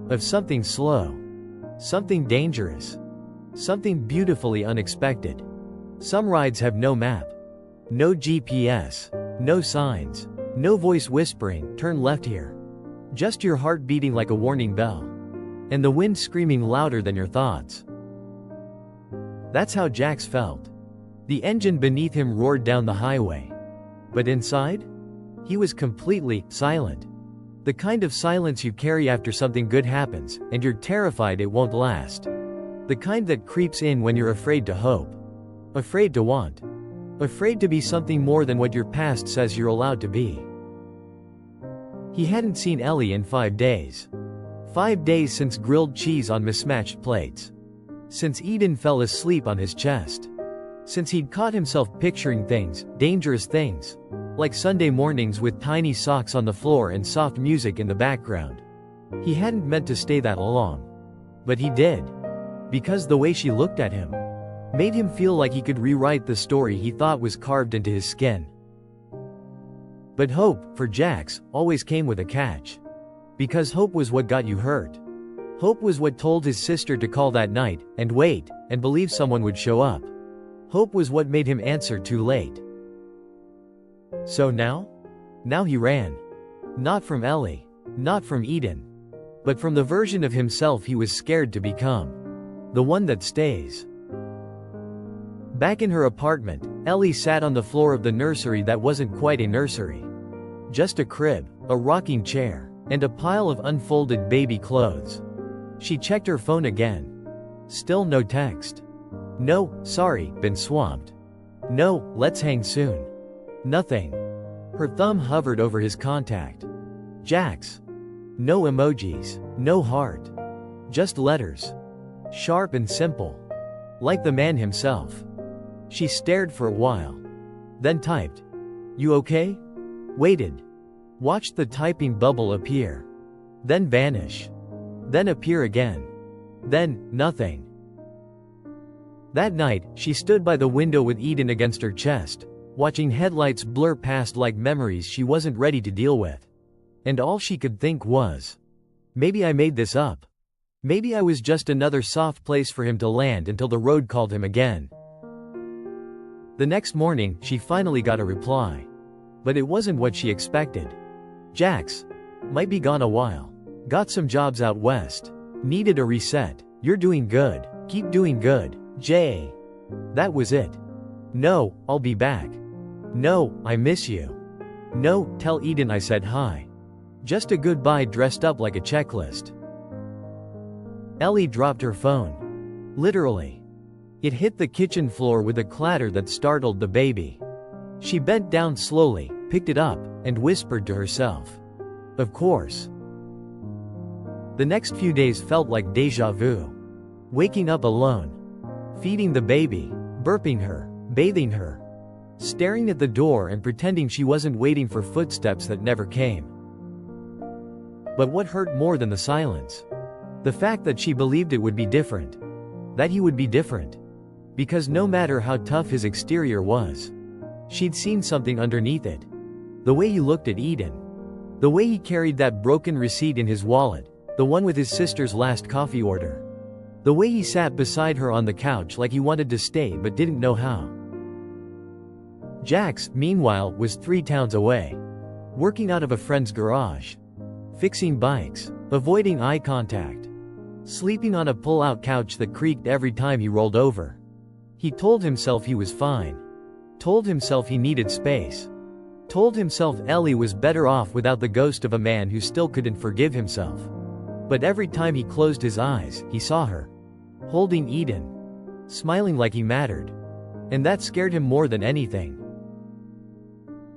Of something slow. Something dangerous. Something beautifully unexpected. Some rides have no map. No GPS. No signs. No voice whispering, "Turn left here." Just your heart beating like a warning bell. And the wind screaming louder than your thoughts. That's how Jax felt. The engine beneath him roared down the highway. But inside? He was completely silent. The kind of silence you carry after something good happens, and you're terrified it won't last. The kind that creeps in when you're afraid to hope. Afraid to want. Afraid to be something more than what your past says you're allowed to be. He hadn't seen Ellie in 5 days. 5 days since grilled cheese on mismatched plates. Since Eden fell asleep on his chest. Since he'd caught himself picturing things, dangerous things. Like Sunday mornings with tiny socks on the floor and soft music in the background. He hadn't meant to stay that long. But he did. Because the way she looked at him made him feel like he could rewrite the story he thought was carved into his skin. But hope, for Jax, always came with a catch. Because hope was what got you hurt. Hope was what told his sister to call that night, and wait, and believe someone would show up. Hope was what made him answer too late. So now? Now he ran. Not from Ellie. Not from Eden. But from the version of himself he was scared to become. The one that stays. Back in her apartment, Ellie sat on the floor of the nursery that wasn't quite a nursery. Just a crib, a rocking chair, and a pile of unfolded baby clothes. She checked her phone again. Still no text. No, sorry, been swamped. No, let's hang soon. Nothing. Her thumb hovered over his contact. Jax. No emojis, no heart. Just letters. Sharp and simple. Like the man himself. She stared for a while. Then typed. You okay? Waited. Watched the typing bubble appear. Then vanish. Then appear again. Then, nothing. That night, she stood by the window with Eden against her chest, watching headlights blur past like memories she wasn't ready to deal with. And all she could think was, maybe I made this up. Maybe I was just another soft place for him to land until the road called him again. The next morning, she finally got a reply. But it wasn't what she expected. Jax. Might be gone a while. Got some jobs out west. Needed a reset. You're doing good. Keep doing good. Jay. That was it. No, I'll be back. No, I miss you. No, tell Eden I said hi. Just a goodbye dressed up like a checklist. Ellie dropped her phone. Literally. It hit the kitchen floor with a clatter that startled the baby. She bent down slowly, picked it up, and whispered to herself. Of course. The next few days felt like déjà vu. Waking up alone. Feeding the baby, burping her, bathing her. Staring at the door and pretending she wasn't waiting for footsteps that never came. But what hurt more than the silence? The fact that she believed it would be different. That he would be different. Because no matter how tough his exterior was, she'd seen something underneath it. The way he looked at Eden. The way he carried that broken receipt in his wallet, the one with his sister's last coffee order. The way he sat beside her on the couch like he wanted to stay but didn't know how. Jax, meanwhile, was 3 towns away. Working out of a friend's garage. Fixing bikes. Avoiding eye contact. Sleeping on a pull-out couch that creaked every time he rolled over. He told himself he was fine. Told himself he needed space. Told himself Ellie was better off without the ghost of a man who still couldn't forgive himself. But every time he closed his eyes, he saw her. Holding Eden. Smiling like he mattered. And that scared him more than anything.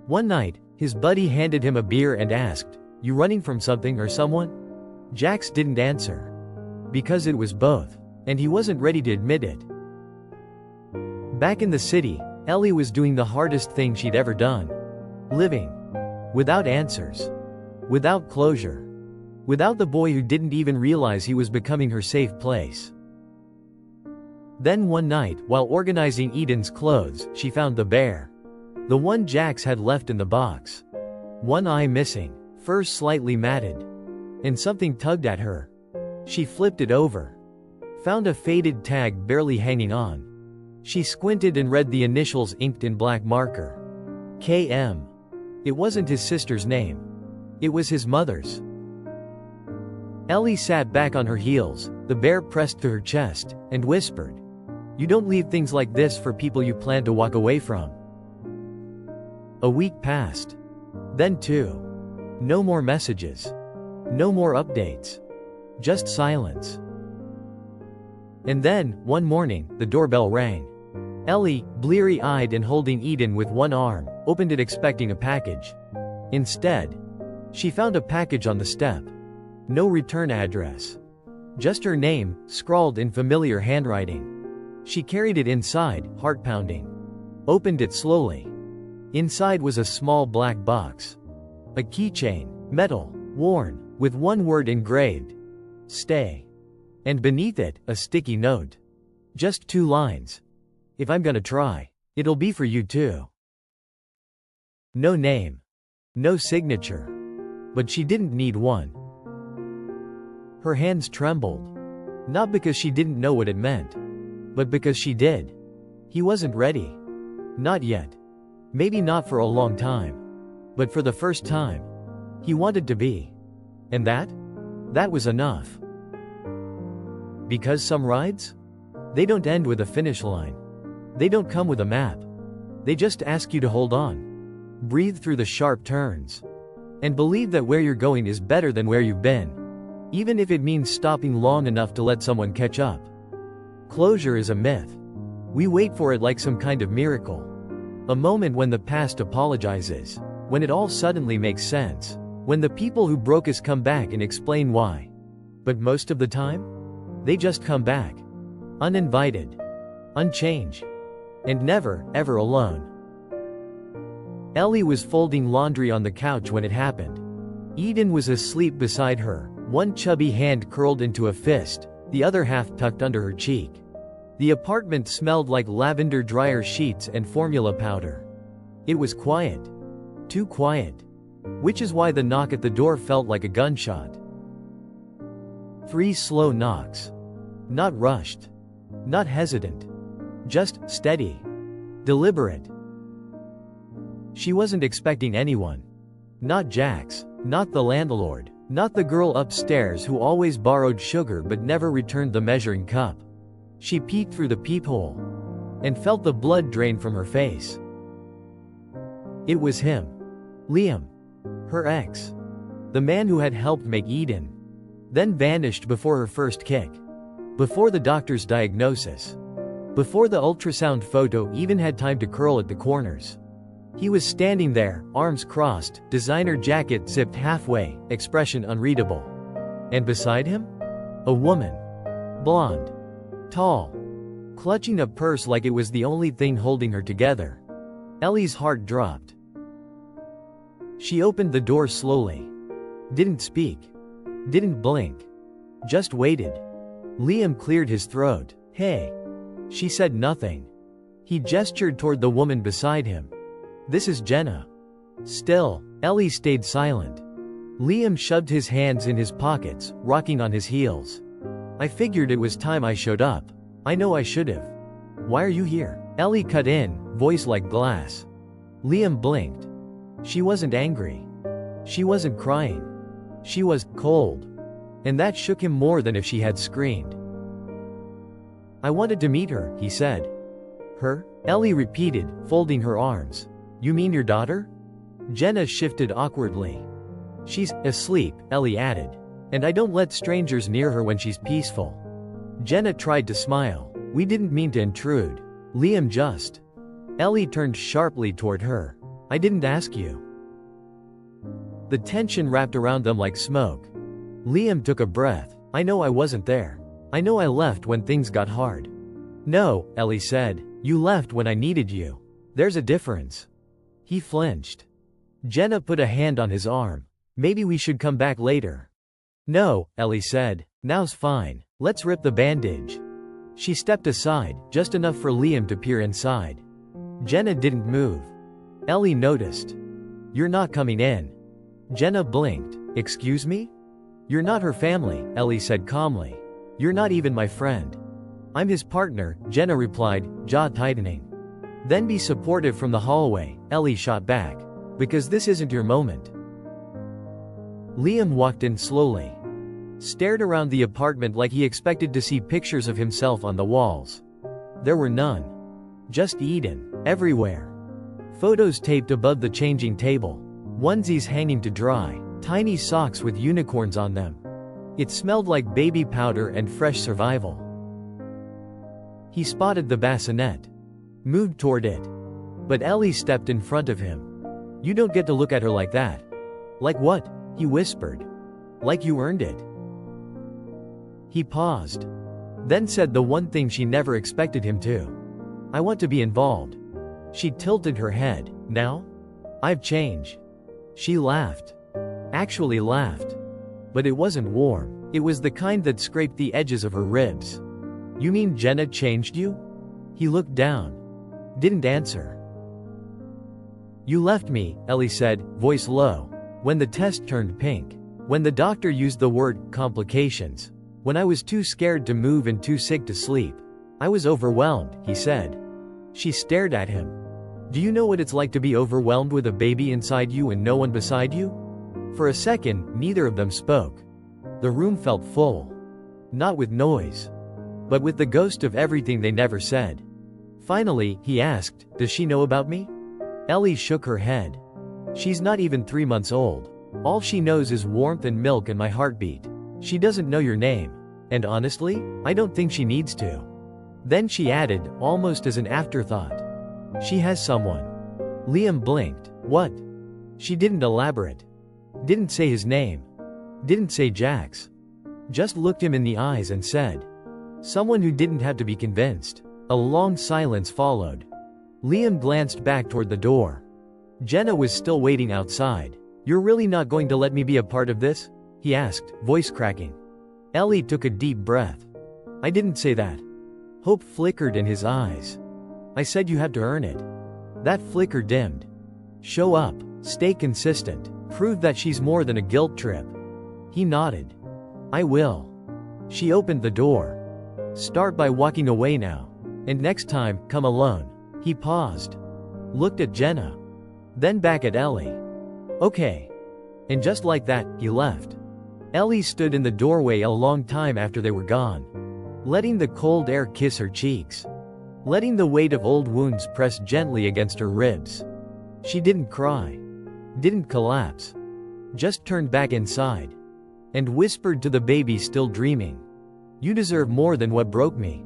One night, his buddy handed him a beer and asked, "You running from something or someone?" Jax didn't answer. Because it was both. And he wasn't ready to admit it. Back in the city, Ellie was doing the hardest thing she'd ever done. Living. Without answers. Without closure. Without the boy who didn't even realize he was becoming her safe place. Then one night, while organizing Eden's clothes, she found the bear. The one Jax had left in the box. One eye missing, fur slightly matted. And something tugged at her. She flipped it over. Found a faded tag barely hanging on. She squinted and read the initials inked in black marker. KM. It wasn't his sister's name. It was his mother's. Ellie sat back on her heels, the bear pressed to her chest, and whispered, "You don't leave things like this for people you plan to walk away from." A week passed. Then 2. No more messages. No more updates. Just silence. And then, one morning, the doorbell rang. Ellie, bleary-eyed and holding Eden with one arm, opened it expecting a package. Instead, she found a package on the step. No return address. Just her name, scrawled in familiar handwriting. She carried it inside, heart pounding. Opened it slowly. Inside was a small black box. A keychain, metal, worn, with one word engraved. Stay. And beneath it, a sticky note. Just 2 lines. If I'm gonna try, it'll be for you too. No name. No signature. But she didn't need one. Her hands trembled. Not because she didn't know what it meant, but because she did. He wasn't ready. Not yet. Maybe not for a long time. But for the first time, he wanted to be. And that was enough. Because some rides? They don't end with a finish line. They don't come with a map. They just ask you to hold on. Breathe through the sharp turns. And believe that where you're going is better than where you've been. Even if it means stopping long enough to let someone catch up. Closure is a myth. We wait for it like some kind of miracle. A moment when the past apologizes. When it all suddenly makes sense. When the people who broke us come back and explain why. But most of the time, they just come back. Uninvited. Unchanged. And never, ever alone. Ellie was folding laundry on the couch when it happened. Eden was asleep beside her, one chubby hand curled into a fist, the other half tucked under her cheek. The apartment smelled like lavender dryer sheets and formula powder. It was quiet. Too quiet. Which is why the knock at the door felt like a gunshot. 3 slow knocks. Not rushed. Not hesitant. Just steady. Deliberate. She wasn't expecting anyone. Not Jax. Not the landlord. Not the girl upstairs who always borrowed sugar but never returned the measuring cup. She peeked through the peephole. And felt the blood drain from her face. It was him. Liam. Her ex. The man who had helped make Eden. Then vanished before her first kick. Before the doctor's diagnosis. Before the ultrasound photo even had time to curl at the corners. He was standing there, arms crossed, designer jacket zipped halfway, expression unreadable. And beside him? A woman. Blonde. Tall. Clutching a purse like it was the only thing holding her together. Ellie's heart dropped. She opened the door slowly. Didn't speak. Didn't blink. Just waited. Liam cleared his throat. Hey. She said nothing. He gestured toward the woman beside him. This is Jenna. Still, Ellie stayed silent. Liam shoved his hands in his pockets, rocking on his heels. I figured it was time I showed up. I know I should've. Why are you here? Ellie cut in, voice like glass. Liam blinked. She wasn't angry. She wasn't crying. She was cold. And that shook him more than if she had screamed. I wanted to meet her, he said. Her? Ellie repeated, folding her arms. You mean your daughter? Jenna shifted awkwardly. She's asleep, Ellie added. And I don't let strangers near her when she's peaceful. Jenna tried to smile. We didn't mean to intrude. Liam just. Ellie turned sharply toward her. I didn't ask you. The tension wrapped around them like smoke. Liam took a breath. I know I wasn't there. I know I left when things got hard. No, Ellie said. You left when I needed you. There's a difference. He flinched. Jenna put a hand on his arm. Maybe we should come back later. No, Ellie said. Now's fine. Let's rip the bandage. She stepped aside, just enough for Liam to peer inside. Jenna didn't move. Ellie noticed. You're not coming in. Jenna blinked. Excuse me? You're not her family, Ellie said calmly. You're not even my friend. I'm his partner, Jenna replied, jaw tightening. Then be supportive from the hallway, Ellie shot back. Because this isn't your moment. Liam walked in slowly. Stared around the apartment like he expected to see pictures of himself on the walls. There were none. Just Eden, everywhere. Photos taped above the changing table. Onesies hanging to dry, tiny socks with unicorns on them. It smelled like baby powder and fresh survival. He spotted the bassinet. moved toward it. But Ellie stepped in front of him. "You don't get to look at her like that." "Like what?" he whispered. "Like you earned it." He paused, then said the one thing she never expected him to. "I want to be involved." She tilted her head. "Now? I've changed." She laughed. Actually laughed. But it wasn't warm. It was the kind that scraped the edges of her ribs. "You mean Jenna changed you?" He looked down. Didn't answer. "You left me," Ellie said, voice low, "when the test turned pink. When the doctor used the word complications. When I was too scared to move and too sick to sleep. I was overwhelmed," he said. She stared at him. "Do you know what it's like to be overwhelmed with a baby inside you and no one beside you?" For a second, neither of them spoke. The room felt full. Not with noise, but with the ghost of everything they never said. Finally, he asked, "Does she know about me?" Ellie shook her head. "She's not even 3 months old. All she knows is warmth and milk and my heartbeat. She doesn't know your name. And honestly, I don't think she needs to." Then she added, almost as an afterthought, "She has someone." Liam blinked. "What?" She didn't elaborate. Didn't say his name. Didn't say Jack's. Just looked him in the eyes and said, "Someone who didn't have to be convinced." A long silence followed. Liam glanced back toward the door. Jenna was still waiting outside. "You're really not going to let me be a part of this?" he asked, voice cracking. Ellie took a deep breath. "I didn't say that." Hope flickered in his eyes. "I said you had to earn it." That flicker dimmed. "Show up, stay consistent, prove that she's more than a guilt trip." He nodded. "I will." She opened the door. "Start by walking away now. And next time, come alone." He paused. Looked at Jenna. Then back at Ellie. "Okay." And just like that, he left. Ellie stood in the doorway a long time after they were gone. Letting the cold air kiss her cheeks. Letting the weight of old wounds press gently against her ribs. She didn't cry. Didn't collapse. Just turned back inside. And whispered to the baby still dreaming, "You deserve more than what broke me."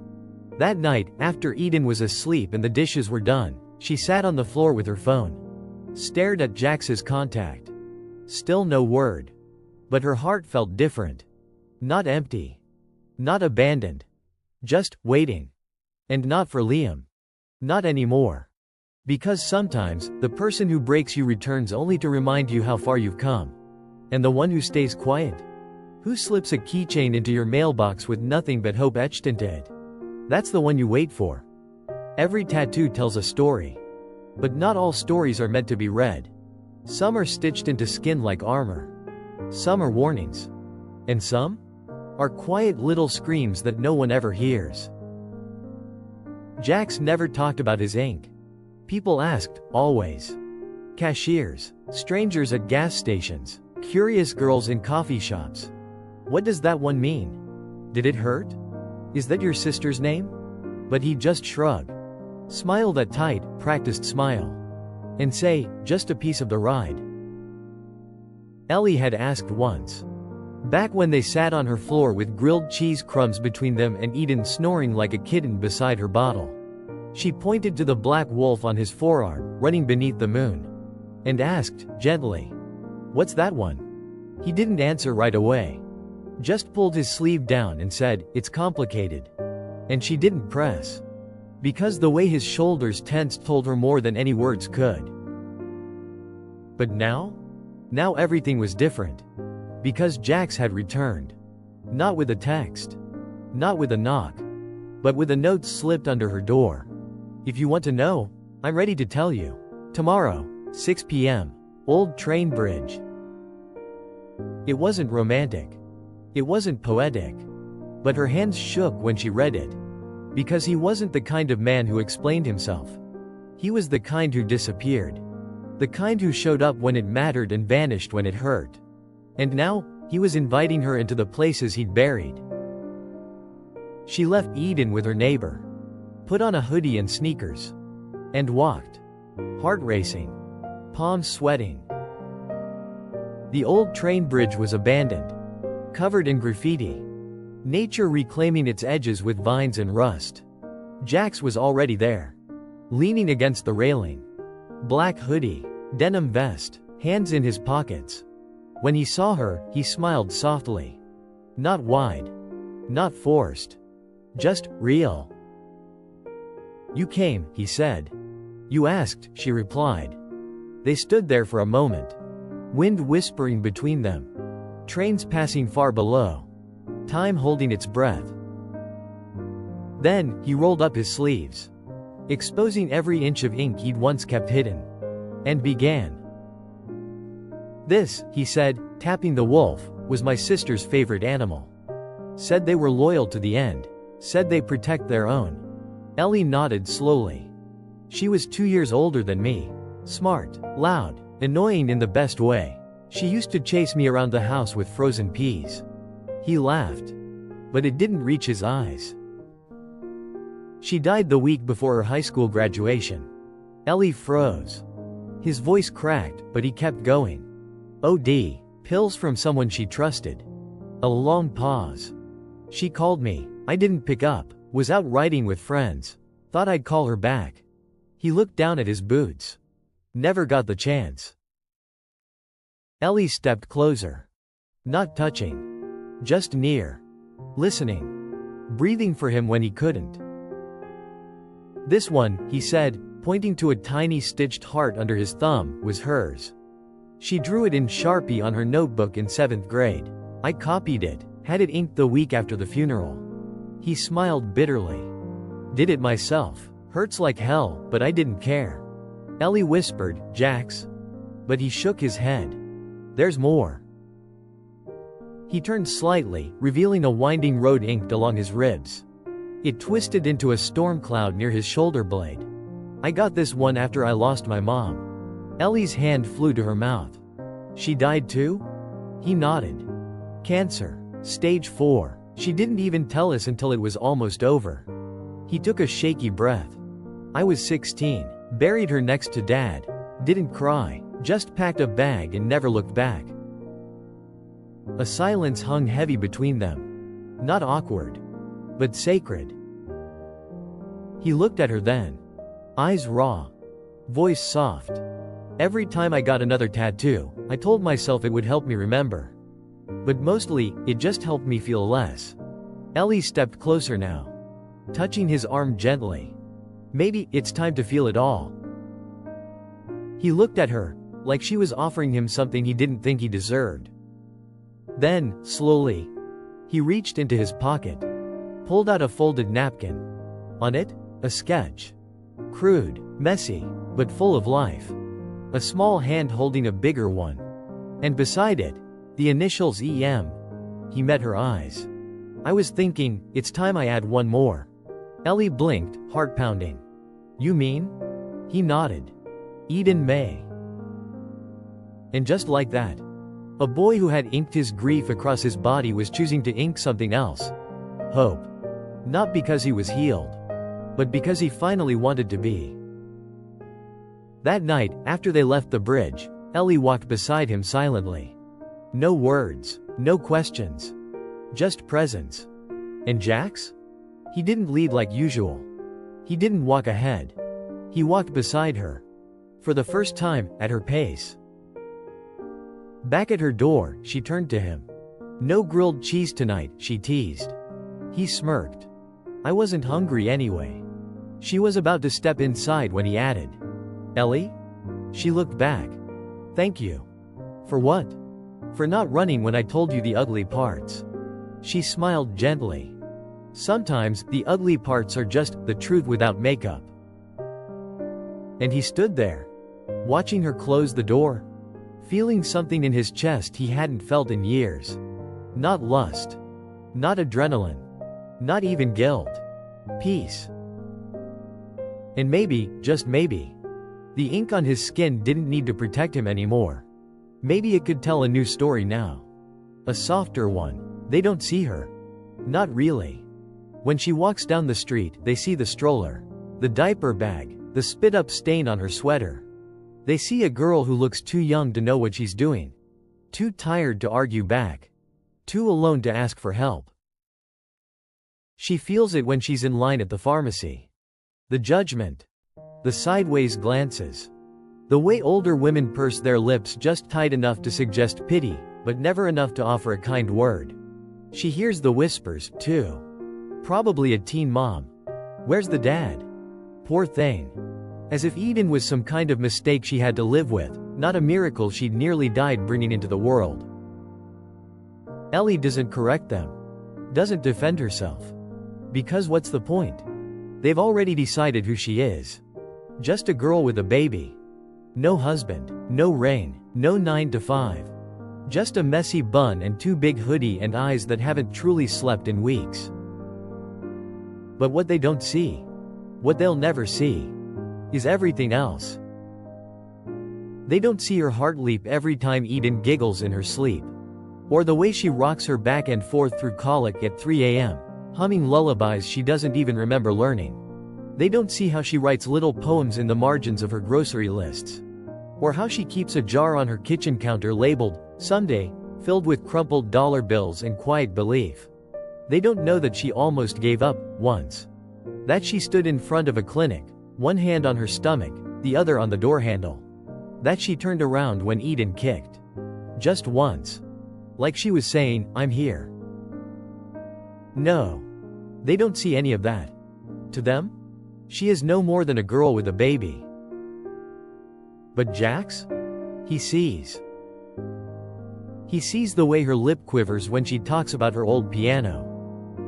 That night, after Eden was asleep and the dishes were done, she sat on the floor with her phone. Stared at Jax's contact. Still no word. But her heart felt different. Not empty. Not abandoned. Just waiting. And not for Liam. Not anymore. Because sometimes, the person who breaks you returns only to remind you how far you've come. And the one who stays quiet? Who slips a keychain into your mailbox with nothing but hope etched into it? That's the one you wait for. Every tattoo tells a story. But not all stories are meant to be read. Some are stitched into skin like armor. Some are warnings. And some are quiet little screams that no one ever hears. Jax never talked about his ink. People asked, always. Cashiers, strangers at gas stations, curious girls in coffee shops. "What does that one mean? Did it hurt? Is that your sister's name?" But he'd just shrug. Smile that tight, practiced smile. And say, "Just a piece of the ride." Ellie had asked once. Back when they sat on her floor with grilled cheese crumbs between them and Eden snoring like a kitten beside her bottle. She pointed to the black wolf on his forearm, running beneath the moon. And asked, gently, "What's that one?" He didn't answer right away. Just pulled his sleeve down and said, "It's complicated." And she didn't press. Because the way his shoulders tensed told her more than any words could. But now? Now everything was different. Because Jax had returned. Not with a text. Not with a knock. But with a note slipped under her door. "If you want to know, I'm ready to tell you. Tomorrow, 6 p.m. Old Train Bridge." It wasn't romantic. It wasn't poetic. But her hands shook when she read it. Because he wasn't the kind of man who explained himself. He was the kind who disappeared. The kind who showed up when it mattered and vanished when it hurt. And now, he was inviting her into the places he'd buried. She left Eden with her neighbor. Put on a hoodie and sneakers. And walked. Heart racing. Palms sweating. The old train bridge was abandoned. Covered in graffiti. Nature reclaiming its edges with vines and rust. Jax was already there. leaning against the railing. Black hoodie, denim vest, hands in his pockets. When he saw her, he smiled softly. Not wide. Not forced. Just real. "You came," he said. "You asked," she replied. They stood there for a moment. Wind whispering between them. Trains passing far below. Time holding its breath. Then, he rolled up his sleeves, exposing every inch of ink he'd once kept hidden. And began. "This," he said, tapping the wolf, "was my sister's favorite animal. Said they were loyal to the end. Said they protect their own." Ellie nodded slowly. She was 2 years older than me. Smart, loud, annoying in the best way. She used to chase me around the house with frozen peas. He laughed. But it didn't reach his eyes. She died the week before her high school graduation. Ellie froze. His voice cracked, but he kept going. OD, pills from someone she trusted. A long pause. She called me. I didn't pick up. Was out riding with friends. Thought I'd call her back. He looked down at his boots. Never got the chance. Ellie stepped closer. Not touching. Just near. Listening. Breathing for him when he couldn't. "This one," he said, pointing to a tiny stitched heart under his thumb, was hers. She drew it in Sharpie on her notebook in 7th grade. I copied it, had it inked the week after the funeral. He smiled bitterly. Did it myself. Hurts like hell, but I didn't care. Ellie whispered, "Jax." But he shook his head. "There's more." He turned slightly, revealing a winding road inked along his ribs. It twisted into a storm cloud near his shoulder blade. "I got this one after I lost my mom." Ellie's hand flew to her mouth. "She died too?" He nodded. "Cancer. Stage 4. She didn't even tell us until it was almost over." He took a shaky breath. "I was 16. Buried her next to Dad. Didn't cry. Just packed a bag and never looked back." A silence hung heavy between them. Not awkward. But sacred. He looked at her then. Eyes raw. Voice soft. "Every time I got another tattoo, I told myself it would help me remember. But mostly, it just helped me feel less." Ellie stepped closer now. Touching his arm gently. "Maybe it's time to feel it all." He looked at her, like she was offering him something he didn't think he deserved. Then, slowly, he reached into his pocket. Pulled out a folded napkin. On it, a sketch. Crude, messy, but full of life. A small hand holding a bigger one. And beside it, the initials EM. He met her eyes. "I was thinking, it's time I add one more." Ellie blinked, heart pounding. "You mean?" He nodded. "Eden May." And just like that, a boy who had inked his grief across his body was choosing to ink something else. Hope. Not because he was healed, but because he finally wanted to be. That night, after they left the bridge, Ellie walked beside him silently. No words, no questions. Just presence. And Jax? He didn't lead like usual. He didn't walk ahead. He walked beside her. For the first time, at her pace. Back at her door, she turned to him. "No grilled cheese tonight," she teased. He smirked. "I wasn't hungry anyway." She was about to step inside when he added, "Ellie?" She looked back. "Thank you." "For what?" "For not running when I told you the ugly parts." She smiled gently. "Sometimes, the ugly parts are just the truth without makeup." And he stood there, watching her close the door, feeling something in his chest he hadn't felt in years. Not lust. Not adrenaline. Not even guilt. Peace. And maybe, just maybe, the ink on his skin didn't need to protect him anymore. Maybe it could tell a new story now. A softer one. They don't see her. Not really. When she walks down the street, they see the stroller, the diaper bag, the spit-up stain on her sweater. They see a girl who looks too young to know what she's doing. Too tired to argue back. Too alone to ask for help. She feels it when she's in line at the pharmacy. The judgment. The sideways glances. The way older women purse their lips just tight enough to suggest pity, but never enough to offer a kind word. She hears the whispers, too. Probably a teen mom. Where's the dad? Poor thing. As if Eden was some kind of mistake she had to live with, not a miracle she'd nearly died bringing into the world. Ellie doesn't correct them. Doesn't defend herself. Because what's the point? They've already decided who she is. Just a girl with a baby. No husband, no ring, no 9 to 5. Just a messy bun and too big hoodie and eyes that haven't truly slept in weeks. But what they don't see, what they'll never see, is everything else. They don't see her heart leap every time Eden giggles in her sleep. Or the way she rocks her back and forth through colic at 3 a.m., humming lullabies she doesn't even remember learning. They don't see how she writes little poems in the margins of her grocery lists. Or how she keeps a jar on her kitchen counter labeled, "Someday," filled with crumpled dollar bills and quiet belief. They don't know that she almost gave up, once. That she stood in front of a clinic, one hand on her stomach, the other on the door handle. That she turned around when Eden kicked. Just once. Like she was saying, "I'm here." No. They don't see any of that. To them, she is no more than a girl with a baby. But Jax? He sees. He sees the way her lip quivers when she talks about her old piano.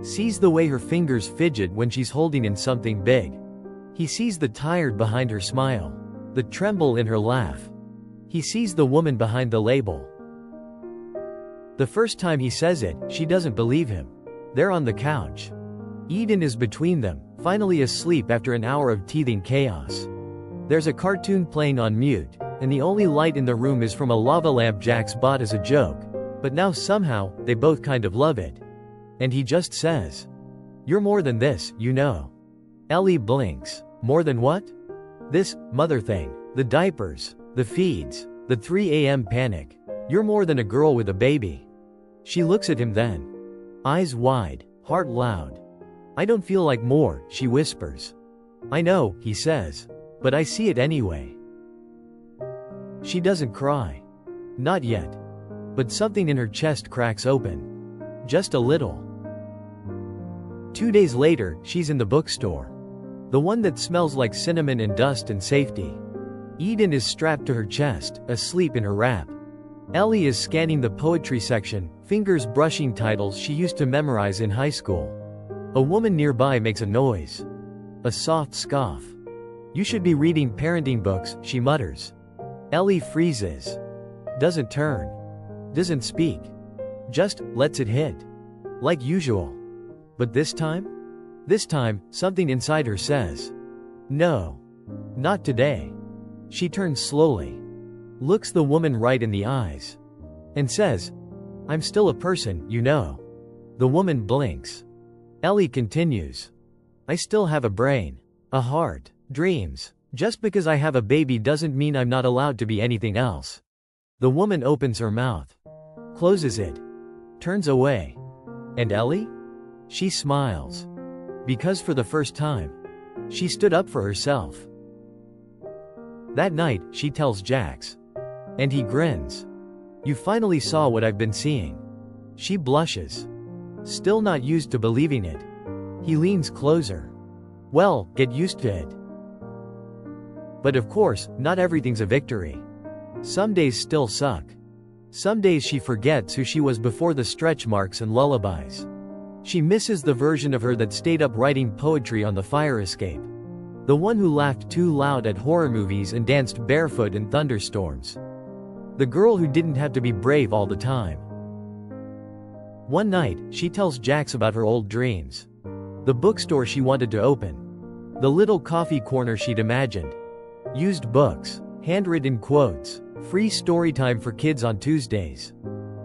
Sees the way her fingers fidget when she's holding in something big. He sees the tired behind her smile. The tremble in her laugh. He sees the woman behind the label. The first time he says it, she doesn't believe him. They're on the couch. Eden is between them, finally asleep after an hour of teething chaos. There's a cartoon playing on mute, and the only light in the room is from a lava lamp Jax bought as a joke. But now somehow, they both kind of love it. And he just says, "You're more than this, you know." Ellie blinks. More than what? This mother thing. The diapers, the feeds, the 3 a.m. panic. You're more than a girl with a baby. She looks at him then. Eyes wide, heart loud. "I don't feel like more," she whispers. "I know," he says. "But I see it anyway." She doesn't cry. Not yet. But something in her chest cracks open. Just a little. 2 days later, she's in the bookstore. The one that smells like cinnamon and dust and safety. Eden is strapped to her chest, asleep in her wrap. Ellie is scanning the poetry section, fingers brushing titles she used to memorize in high school. A woman nearby makes a noise. A soft scoff. "You should be reading parenting books," she mutters. Ellie freezes. Doesn't turn. Doesn't speak. Just lets it hit. Like usual. But this time? This time, something inside her says, "No. Not today." She turns slowly. Looks the woman right in the eyes. And says, "I'm still a person, you know." The woman blinks. Ellie continues. "I still have a brain. A heart. Dreams. Just because I have a baby doesn't mean I'm not allowed to be anything else." The woman opens her mouth. Closes it. Turns away. And Ellie? She smiles. Because for the first time, she stood up for herself. That night, she tells Jax. And he grins. "You finally saw what I've been seeing." She blushes. Still not used to believing it. He leans closer. "Well, get used to it." But of course, not everything's a victory. Some days still suck. Some days she forgets who she was before the stretch marks and lullabies. She misses the version of her that stayed up writing poetry on the fire escape. The one who laughed too loud at horror movies and danced barefoot in thunderstorms. The girl who didn't have to be brave all the time. One night, she tells Jax about her old dreams. The bookstore she wanted to open. The little coffee corner she'd imagined. Used books. Handwritten quotes. Free story time for kids on Tuesdays.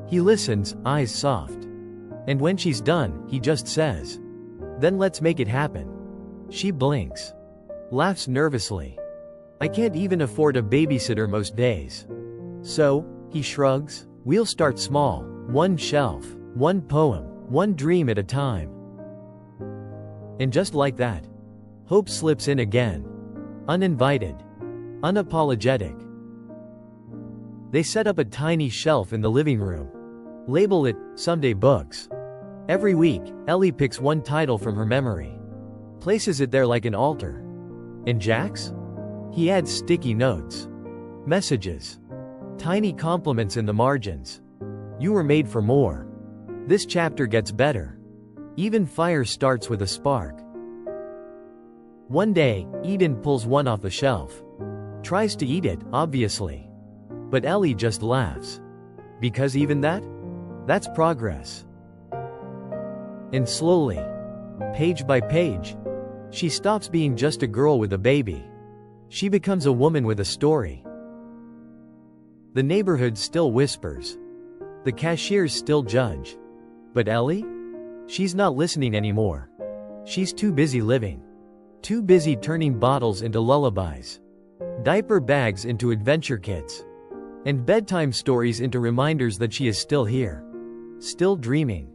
He listens, eyes soft. And when she's done, he just says, "Then let's make it happen." She blinks. Laughs nervously. "I can't even afford a babysitter most days." "So," he shrugs, "we'll start small. One shelf. One poem. One dream at a time." And just like that, hope slips in again. uninvited, unapologetic. They set up a tiny shelf in the living room. Label it, Someday Books. Every week, Ellie picks one title from her memory. Places it there like an altar. And Jax? He adds sticky notes. Messages. Tiny compliments in the margins. You were made for more. This chapter gets better. Even fire starts with a spark. One day, Eden pulls one off the shelf. Tries to eat it, obviously. But Ellie just laughs. Because even that? That's progress. And slowly, page by page, she stops being just a girl with a baby. She becomes a woman with a story. The neighborhood still whispers. The cashiers still judge. But Ellie? She's not listening anymore. She's too busy living. Too busy turning bottles into lullabies. Diaper bags into adventure kits. And bedtime stories into reminders that she is still here. Still dreaming.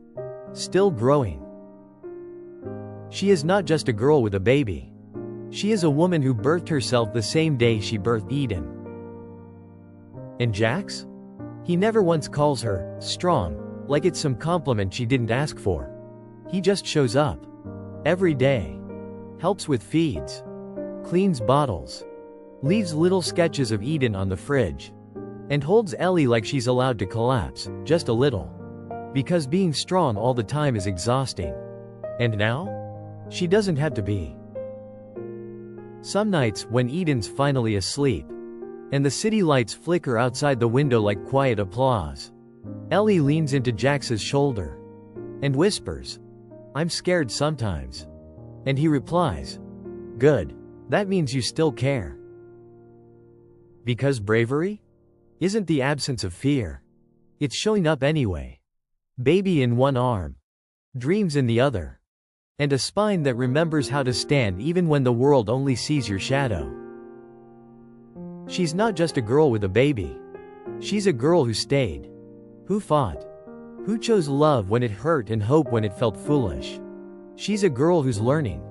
Still growing. She is not just a girl with a baby. She is a woman who birthed herself the same day she birthed Eden. And Jax? He never once calls her strong, like it's some compliment she didn't ask for. He just shows up. Every day. Helps with feeds. Cleans bottles. Leaves little sketches of Eden on the fridge. And holds Ellie like she's allowed to collapse, just a little. Because being strong all the time is exhausting. And now? She doesn't have to be. Some nights, when Eden's finally asleep, and the city lights flicker outside the window like quiet applause, Ellie leans into Jax's shoulder. And whispers, I'm scared sometimes. And he replies, good. That means you still care. Because bravery isn't the absence of fear. It's showing up anyway. Baby in one arm. Dreams in the other. And a spine that remembers how to stand even when the world only sees your shadow. She's not just a girl with a baby. She's a girl who stayed. Who fought. Who chose love when it hurt and hope when it felt foolish. She's a girl who's learning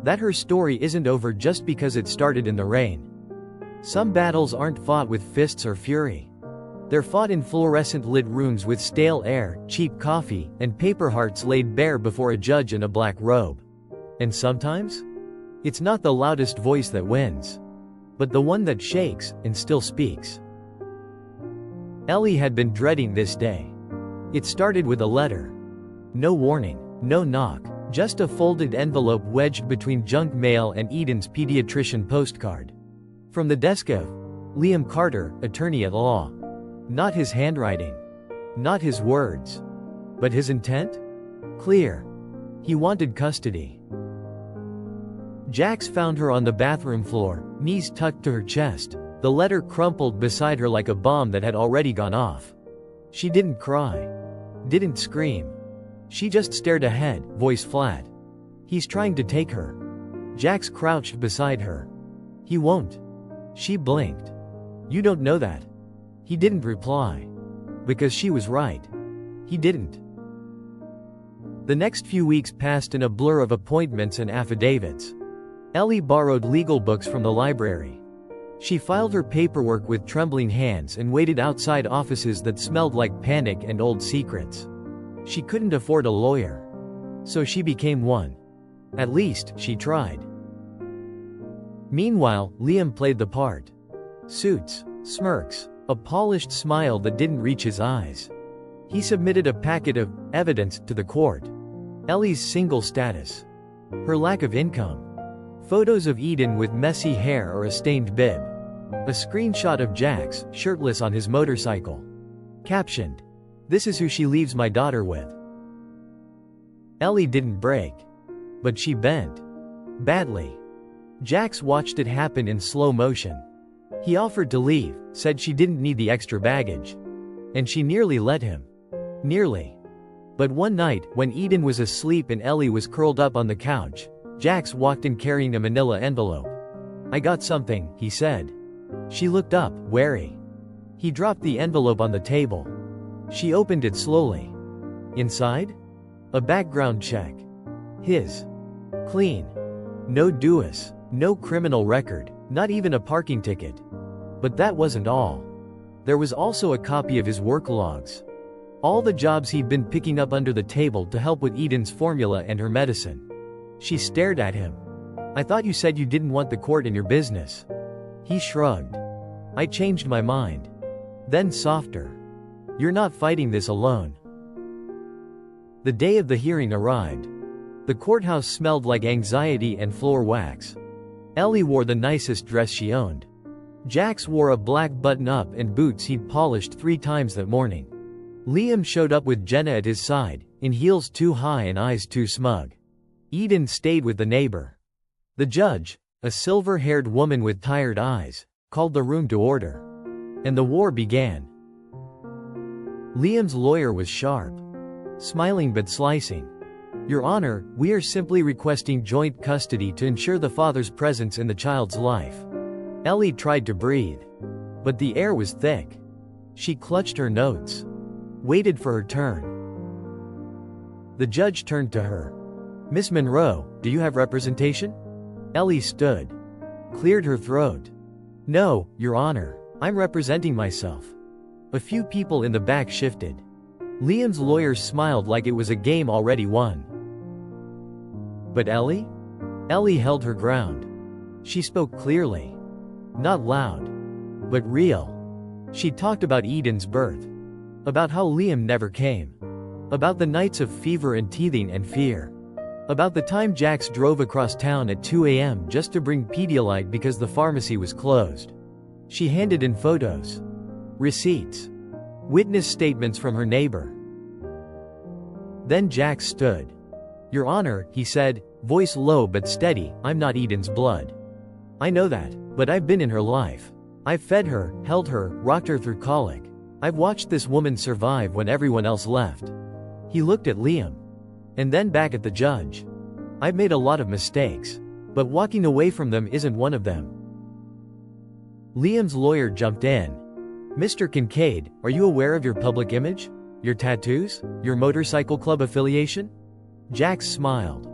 that her story isn't over just because it started in the rain. Some battles aren't fought with fists or fury. They're fought in fluorescent-lit rooms with stale air, cheap coffee, and paper hearts laid bare before a judge in a black robe. And sometimes, it's not the loudest voice that wins, but the one that shakes and still speaks. Ellie had been dreading this day. It started with a letter. No warning, no knock, just a folded envelope wedged between junk mail and Eden's pediatrician postcard. From the desk of Liam Carter, attorney at law. Not his handwriting. Not his words. But his intent? Clear. He wanted custody. Jax found her on the bathroom floor, knees tucked to her chest, the letter crumpled beside her like a bomb that had already gone off. She didn't cry. Didn't scream. She just stared ahead, voice flat. He's trying to take her. Jax crouched beside her. He won't. She blinked. You don't know that. He didn't reply. Because she was right. He didn't. The next few weeks passed in a blur of appointments and affidavits. Ellie borrowed legal books from the library. She filed her paperwork with trembling hands and waited outside offices that smelled like panic and old secrets. She couldn't afford a lawyer. So she became one. At least, she tried. Meanwhile, Liam played the part. Suits, smirks, a polished smile that didn't reach his eyes. He submitted a packet of evidence to the court. Ellie's single status. Her lack of income. Photos of Eden with messy hair or a stained bib. A screenshot of Jax, shirtless on his motorcycle. Captioned, "This is who she leaves my daughter with." Ellie didn't break. But she bent. Badly. Jax watched it happen in slow motion. He offered to leave, said she didn't need the extra baggage. And she nearly let him. Nearly. But one night, when Eden was asleep and Ellie was curled up on the couch, Jax walked in carrying a manila envelope. "I got something," he said. She looked up, wary. He dropped the envelope on the table. She opened it slowly. Inside? A background check. His. Clean. No dues, no criminal record. Not even a parking ticket. But that wasn't all. There was also a copy of his work logs. All the jobs he'd been picking up under the table to help with Eden's formula and her medicine. She stared at him. I thought you said you didn't want the court in your business. He shrugged. I changed my mind. Then softer. You're not fighting this alone. The day of the hearing arrived. The courthouse smelled like anxiety and floor wax. Ellie wore the nicest dress she owned. Jax wore a black button-up and boots he'd polished 3 times that morning. Liam showed up with Jenna at his side, in heels too high and eyes too smug. Eden stayed with the neighbor. The judge, a silver-haired woman with tired eyes, called the room to order. And the war began. Liam's lawyer was sharp. Smiling but slicing. Your Honor, we are simply requesting joint custody to ensure the father's presence in the child's life. Ellie tried to breathe. But the air was thick. She clutched her notes. Waited for her turn. The judge turned to her. Miss Monroe, do you have representation? Ellie stood. Cleared her throat. No, Your Honor, I'm representing myself. A few people in the back shifted. Liam's lawyer smiled like it was a game already won. But Ellie? Ellie held her ground. She spoke clearly. Not loud. But real. She talked about Eden's birth. About how Liam never came. About the nights of fever and teething and fear. About the time Jax drove across town at 2 a.m. just to bring Pedialyte because the pharmacy was closed. She handed in photos. Receipts. Witness statements from her neighbor. Then Jax stood. Your Honor, he said, voice low but steady, I'm not Eden's blood. I know that, but I've been in her life. I've fed her, held her, rocked her through colic. I've watched this woman survive when everyone else left. He looked at Liam. And then back at the judge. I've made a lot of mistakes. But walking away from them isn't one of them. Liam's lawyer jumped in. Mr. Kincaid, are you aware of your public image? Your tattoos? Your motorcycle club affiliation? Jax smiled.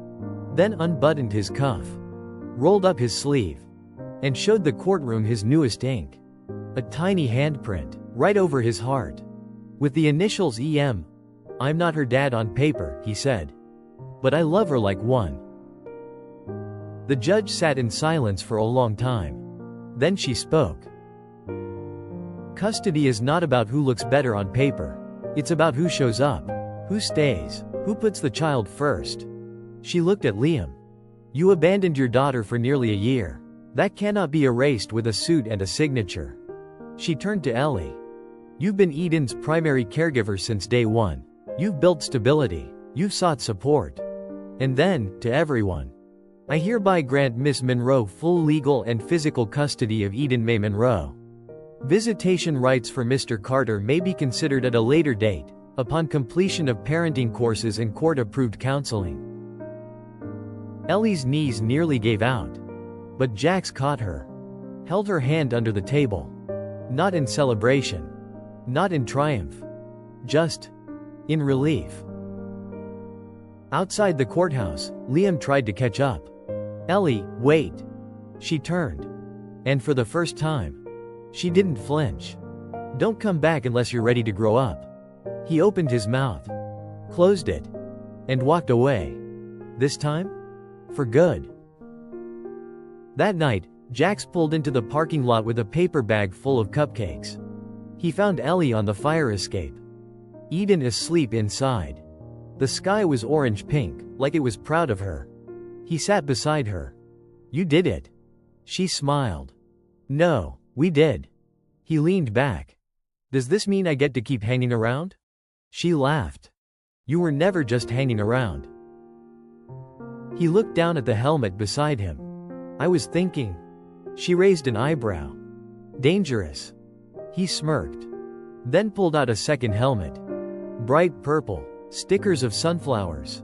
Then unbuttoned his cuff. Rolled up his sleeve. And showed the courtroom his newest ink. A tiny handprint, right over his heart. With the initials EM. I'm not her dad on paper, he said. But I love her like one. The judge sat in silence for a long time. Then she spoke. Custody is not about who looks better on paper. It's about who shows up. Who stays. Who puts the child first. She looked at Liam. You abandoned your daughter for nearly a year. That cannot be erased with a suit and a signature. She turned to Ellie. You've been Eden's primary caregiver since day one. You've built stability. You've sought support. And then, to everyone. I hereby grant Miss Monroe full legal and physical custody of Eden May Monroe. Visitation rights for Mr. Carter may be considered at a later date, upon completion of parenting courses and court-approved counseling. Ellie's knees nearly gave out. But Jax caught her. Held her hand under the table. Not in celebration. Not in triumph. Just in relief. Outside the courthouse, Liam tried to catch up. Ellie, wait. She turned. And for the first time, she didn't flinch. Don't come back unless you're ready to grow up. He opened his mouth. Closed it. And walked away. This time? For good. That night, Jax pulled into the parking lot with a paper bag full of cupcakes. He found Ellie on the fire escape. Eden asleep inside. The sky was orange-pink, like it was proud of her. He sat beside her. You did it. She smiled. No, we did. He leaned back. Does this mean I get to keep hanging around? She laughed. You were never just hanging around. He looked down at the helmet beside him. I was thinking. She raised an eyebrow. Dangerous. He smirked. Then pulled out a second helmet. Bright purple. Stickers of sunflowers.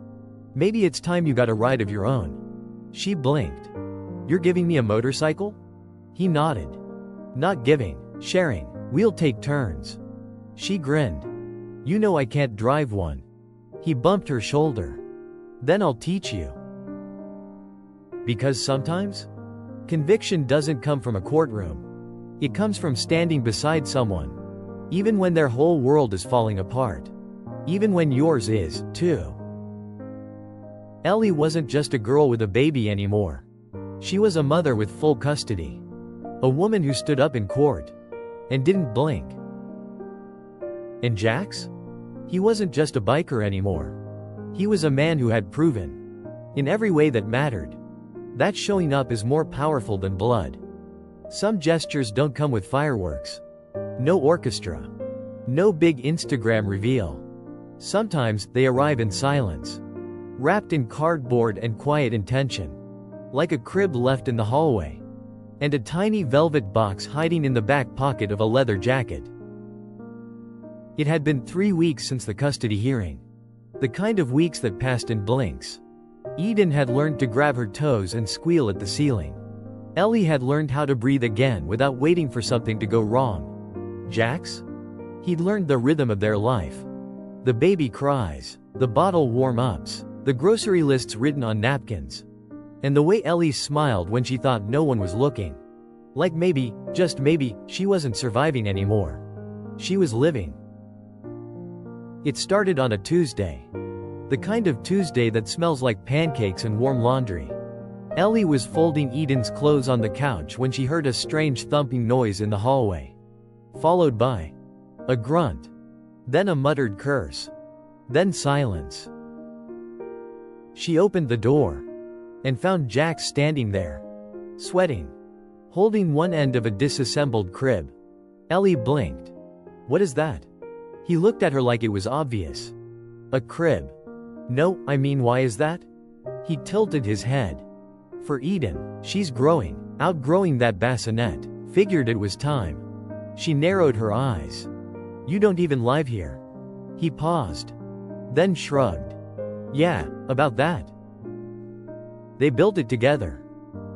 Maybe it's time you got a ride of your own. She blinked. You're giving me a motorcycle? He nodded. Not giving, sharing. We'll take turns. She grinned. You know I can't drive one. He bumped her shoulder. Then I'll teach you. Because sometimes? Conviction doesn't come from a courtroom. It comes from standing beside someone. Even when their whole world is falling apart. Even when yours is, too. Ellie wasn't just a girl with a baby anymore. She was a mother with full custody. A woman who stood up in court. And didn't blink. And Jax? He wasn't just a biker anymore. He was a man who had proven, in every way that mattered, that showing up is more powerful than blood. Some gestures don't come with fireworks. No orchestra. No big Instagram reveal. Sometimes they arrive in silence. Wrapped in cardboard and quiet intention. Like a crib left in the hallway. And a tiny velvet box hiding in the back pocket of a leather jacket. It had been 3 weeks since the custody hearing. The kind of weeks that passed in blinks. Eden had learned to grab her toes and squeal at the ceiling. Ellie had learned how to breathe again without waiting for something to go wrong. Jax? He'd learned the rhythm of their life. The baby cries, the bottle warm-ups, the grocery lists written on napkins. And the way Ellie smiled when she thought no one was looking. Like maybe, just maybe, she wasn't surviving anymore. She was living. It started on a Tuesday. The kind of Tuesday that smells like pancakes and warm laundry. Ellie was folding Eden's clothes on the couch when she heard a strange thumping noise in the hallway. Followed by a grunt. Then a muttered curse. Then silence. She opened the door. And found Jax standing there. Sweating. Holding one end of a disassembled crib. Ellie blinked. What is that? He looked at her like it was obvious. A crib. No, I mean, why is that? He tilted his head. For Eden, she's growing, outgrowing that bassinet. Figured it was time. She narrowed her eyes. You don't even live here. He paused. Then shrugged. Yeah, about that. They built it together.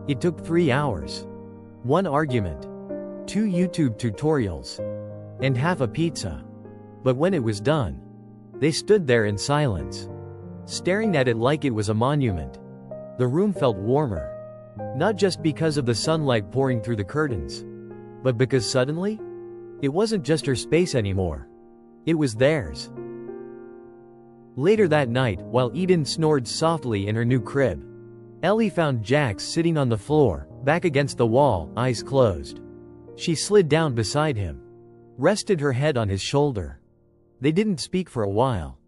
It took 3 hours. 1 argument. 2 YouTube tutorials. And half a pizza. But when it was done, they stood there in silence. Staring at it like it was a monument. The room felt warmer. Not just because of the sunlight pouring through the curtains. But because suddenly, it wasn't just her space anymore. It was theirs. Later that night, while Eden snored softly in her new crib, Ellie found Jax sitting on the floor, back against the wall, eyes closed. She slid down beside him. Rested her head on his shoulder. They didn't speak for a while.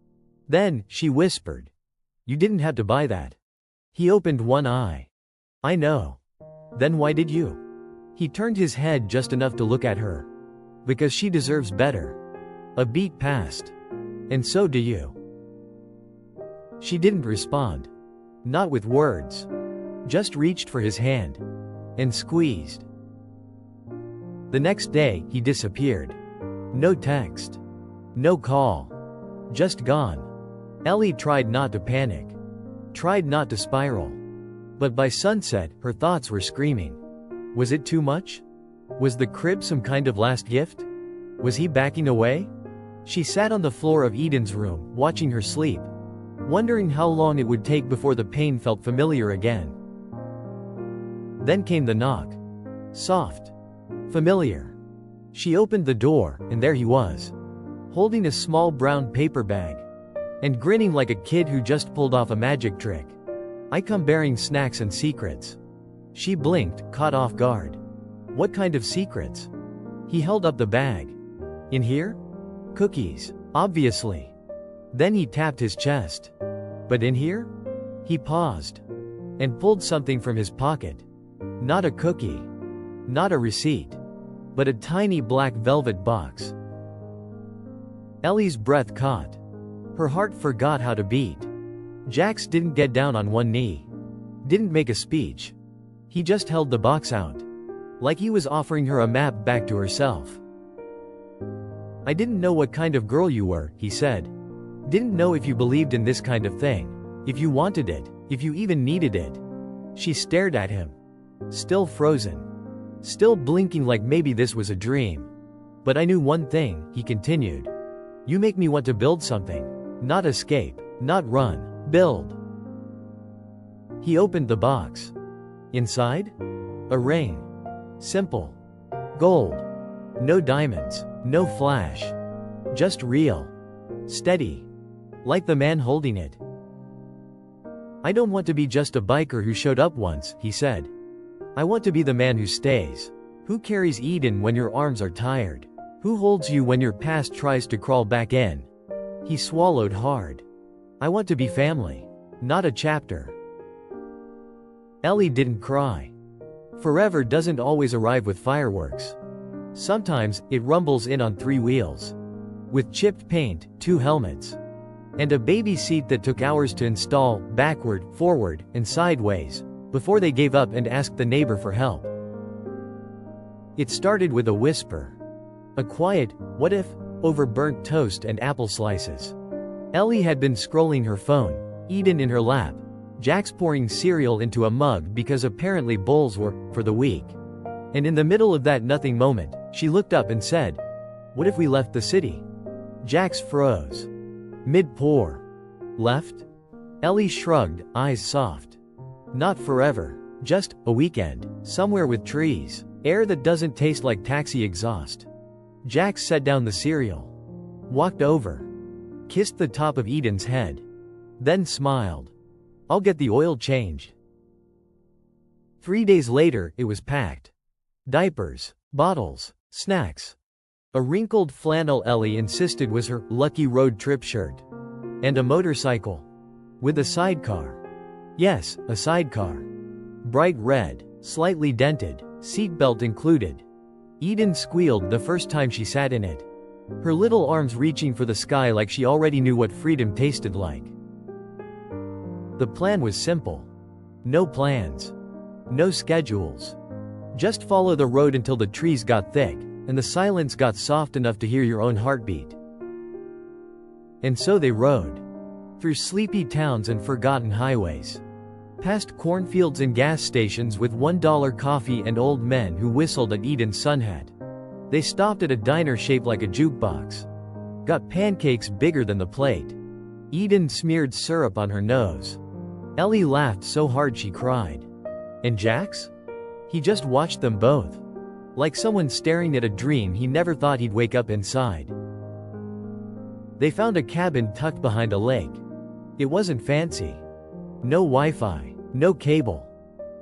Then, she whispered. You didn't have to buy that. He opened one eye. I know. Then why did you? He turned his head just enough to look at her. Because she deserves better. A beat passed. And so do you. She didn't respond. Not with words. Just reached for his hand. And squeezed. The next day, he disappeared. No text. No call. Just gone. Ellie tried not to panic. Tried not to spiral. But by sunset, her thoughts were screaming. Was it too much? Was the crib some kind of last gift? Was he backing away? She sat on the floor of Eden's room, watching her sleep. Wondering how long it would take before the pain felt familiar again. Then came the knock. Soft. Familiar. She opened the door, and there he was. Holding a small brown paper bag. And grinning like a kid who just pulled off a magic trick. I come bearing snacks and secrets. She blinked, caught off guard. What kind of secrets? He held up the bag. In here? Cookies, obviously. Then he tapped his chest. But in here? He paused. And pulled something from his pocket. Not a cookie. Not a receipt. But a tiny black velvet box. Ellie's breath caught. Her heart forgot how to beat. Jax didn't get down on one knee. Didn't make a speech. He just held the box out. Like he was offering her a map back to herself. I didn't know what kind of girl you were, he said. Didn't know if you believed in this kind of thing. If you wanted it. If you even needed it. She stared at him. Still frozen. Still blinking like maybe this was a dream. But I knew one thing, he continued. You make me want to build something. Not escape. Not run. Build. He opened the box. Inside? A ring. Simple. Gold. No diamonds, no flash. Just real. Steady. Like the man holding it. I don't want to be just a biker who showed up once, he said. I want to be the man who stays. Who carries Eden when your arms are tired? Who holds you when your past tries to crawl back in? He swallowed hard. I want to be family, not a chapter. Ellie didn't cry. Forever doesn't always arrive with fireworks. Sometimes, it rumbles in on 3 wheels. With chipped paint, 2 helmets. And a baby seat that took hours to install, backward, forward, and sideways, before they gave up and asked the neighbor for help. It started with a whisper. A quiet, what if, over burnt toast and apple slices. Ellie had been scrolling her phone, Eden in her lap, Jax pouring cereal into a mug because apparently bowls were for the week. And in the middle of that nothing moment, she looked up and said, "What if we left the city?" Jax froze. Mid-pour. Left? Ellie shrugged, eyes soft. Not forever. Just a weekend, somewhere with trees, air that doesn't taste like taxi exhaust. Jax set down the cereal. Walked over. Kissed the top of Eden's head. Then smiled. I'll get the oil changed. 3 days later, it was packed. Diapers, bottles, snacks. A wrinkled flannel Ellie insisted was her lucky road trip shirt. And a motorcycle. With a sidecar. Yes, a sidecar. Bright red, slightly dented, seatbelt included. Eden squealed the first time she sat in it. Her little arms reaching for the sky like she already knew what freedom tasted like. The plan was simple. No plans. No schedules. Just follow the road until the trees got thick, and the silence got soft enough to hear your own heartbeat. And so they rode. Through sleepy towns and forgotten highways. Past cornfields and gas stations with $1 coffee and old men who whistled at Eden's sun hat. They stopped at a diner shaped like a jukebox. Got pancakes bigger than the plate. Eden smeared syrup on her nose. Ellie laughed so hard she cried. And Jax? He just watched them both. Like someone staring at a dream he never thought he'd wake up inside. They found a cabin tucked behind a lake. It wasn't fancy. No Wi-Fi, no cable.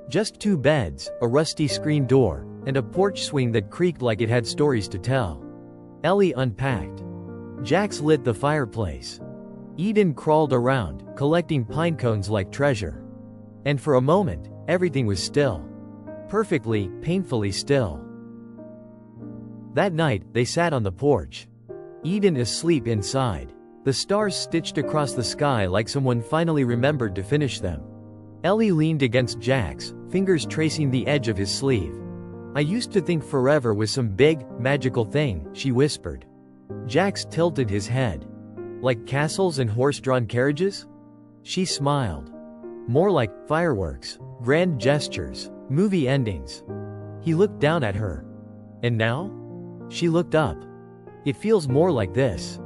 Just 2 beds, a rusty screen door, and a porch swing that creaked like it had stories to tell. Ellie unpacked. Jax lit the fireplace. Eden crawled around, collecting pine cones like treasure. And for a moment, everything was still. Perfectly, painfully still. That night, they sat on the porch. Eden asleep inside. The stars stitched across the sky like someone finally remembered to finish them. Ellie leaned against Jax, fingers tracing the edge of his sleeve. I used to think forever was some big, magical thing, she whispered. Jax tilted his head. Like castles and horse-drawn carriages? She smiled. More like fireworks, grand gestures, movie endings. He looked down at her. And now? She looked up. It feels more like this.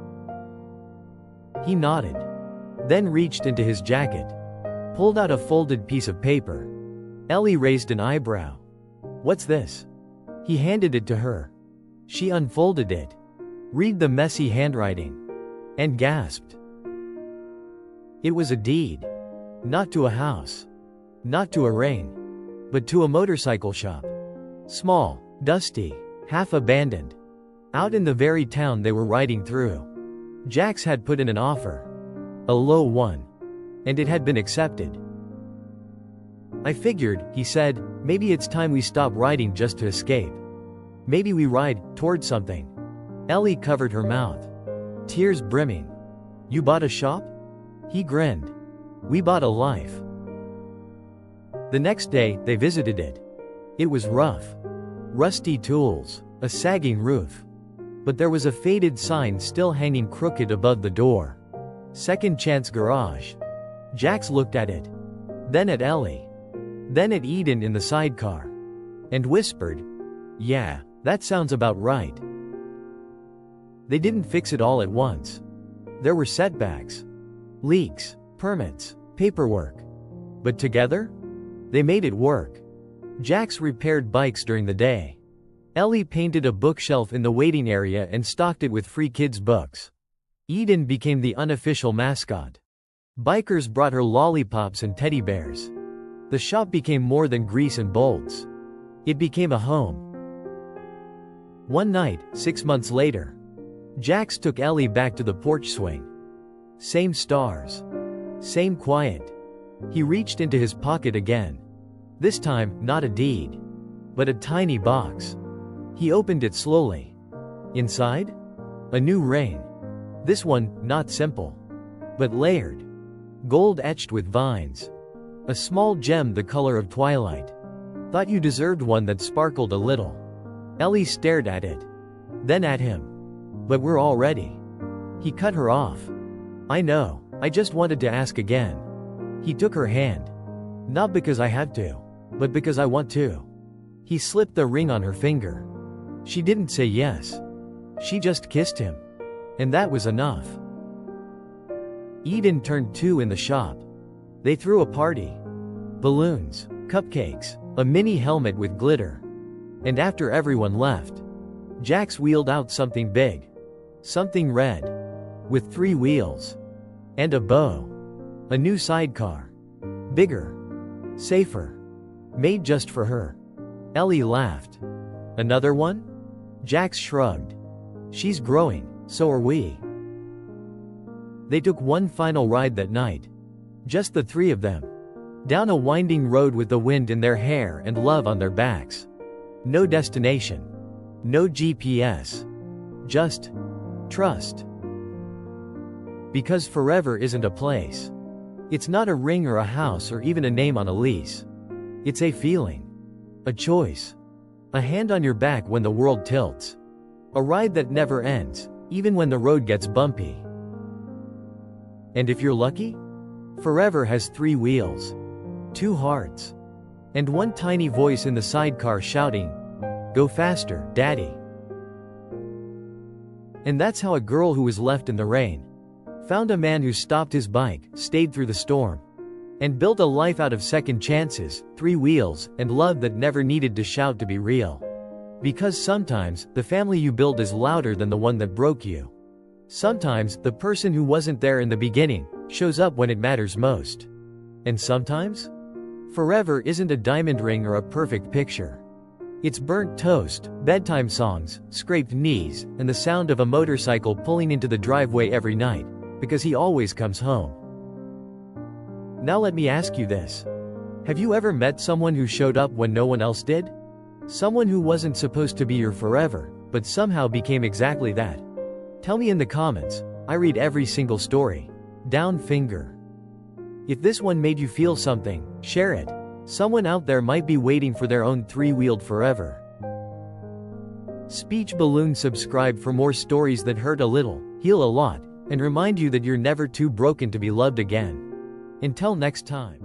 He nodded. Then reached into his jacket. Pulled out a folded piece of paper. Ellie raised an eyebrow. What's this? He handed it to her. She unfolded it. Read the messy handwriting. And gasped. It was a deed. Not to a house. Not to a ring. But to a motorcycle shop. Small, dusty, half abandoned. Out in the very town they were riding through. Jax had put in an offer. A low one. And it had been accepted. I figured, he said, maybe it's time we stop riding just to escape. Maybe we ride toward something. Ellie covered her mouth. Tears brimming. You bought a shop? He grinned. We bought a life. The next day, they visited it. It was rough. Rusty tools, a sagging roof. But there was a faded sign still hanging crooked above the door. Second Chance Garage. Jax looked at it. Then at Ellie. Then at Eden in the sidecar. And whispered, yeah, that sounds about right. They didn't fix it all at once. There were setbacks. Leaks, permits, paperwork. But together? They made it work. Jax repaired bikes during the day. Ellie painted a bookshelf in the waiting area and stocked it with free kids' books. Eden became the unofficial mascot. Bikers brought her lollipops and teddy bears. The shop became more than grease and bolts. It became a home. One night, 6 months later, Jax took Ellie back to the porch swing. Same stars. Same quiet. He reached into his pocket again. This time, not a deed, but a tiny box. He opened it slowly. Inside? A new ring. This one, not simple, but layered. Gold etched with vines. A small gem the color of twilight. Thought you deserved one that sparkled a little. Ellie stared at it. Then at him. But we're all ready. He cut her off. I know, I just wanted to ask again. He took her hand. Not because I have to, but because I want to. He slipped the ring on her finger. She didn't say yes. She just kissed him. And that was enough. Eden turned 2 in the shop. They threw a party. Balloons, cupcakes, a mini helmet with glitter. And after everyone left, Jax wheeled out something big. Something red. With 3 wheels. And a bow. A new sidecar. Bigger. Safer. Made just for her. Ellie laughed. Another one? Jax shrugged. She's growing, so are we. They took one final ride that night. Just the 3 of them. Down a winding road with the wind in their hair and love on their backs. No destination. No GPS. Just trust. Because forever isn't a place. It's not a ring or a house or even a name on a lease. It's a feeling. A choice. A hand on your back when the world tilts. A ride that never ends, even when the road gets bumpy. And if you're lucky? Forever has 3 wheels. 2 hearts. And one tiny voice in the sidecar shouting, "Go faster, Daddy." And that's how a girl who was left in the rain found a man who stopped his bike, stayed through the storm, and built a life out of second chances, 3 wheels, and love that never needed to shout to be real. Because sometimes, the family you build is louder than the one that broke you. Sometimes, the person who wasn't there in the beginning shows up when it matters most. And sometimes, forever isn't a diamond ring or a perfect picture. It's burnt toast, bedtime songs, scraped knees, and the sound of a motorcycle pulling into the driveway every night, because he always comes home. Now let me ask you this. Have you ever met someone who showed up when no one else did? Someone who wasn't supposed to be your forever, but somehow became exactly that? Tell me in the comments. I read every single story. Down finger. If this one made you feel something, share it. Someone out there might be waiting for their own 3-wheeled forever. Speech Balloon. Subscribe for more stories that hurt a little, heal a lot, and remind you that you're never too broken to be loved again. Until next time.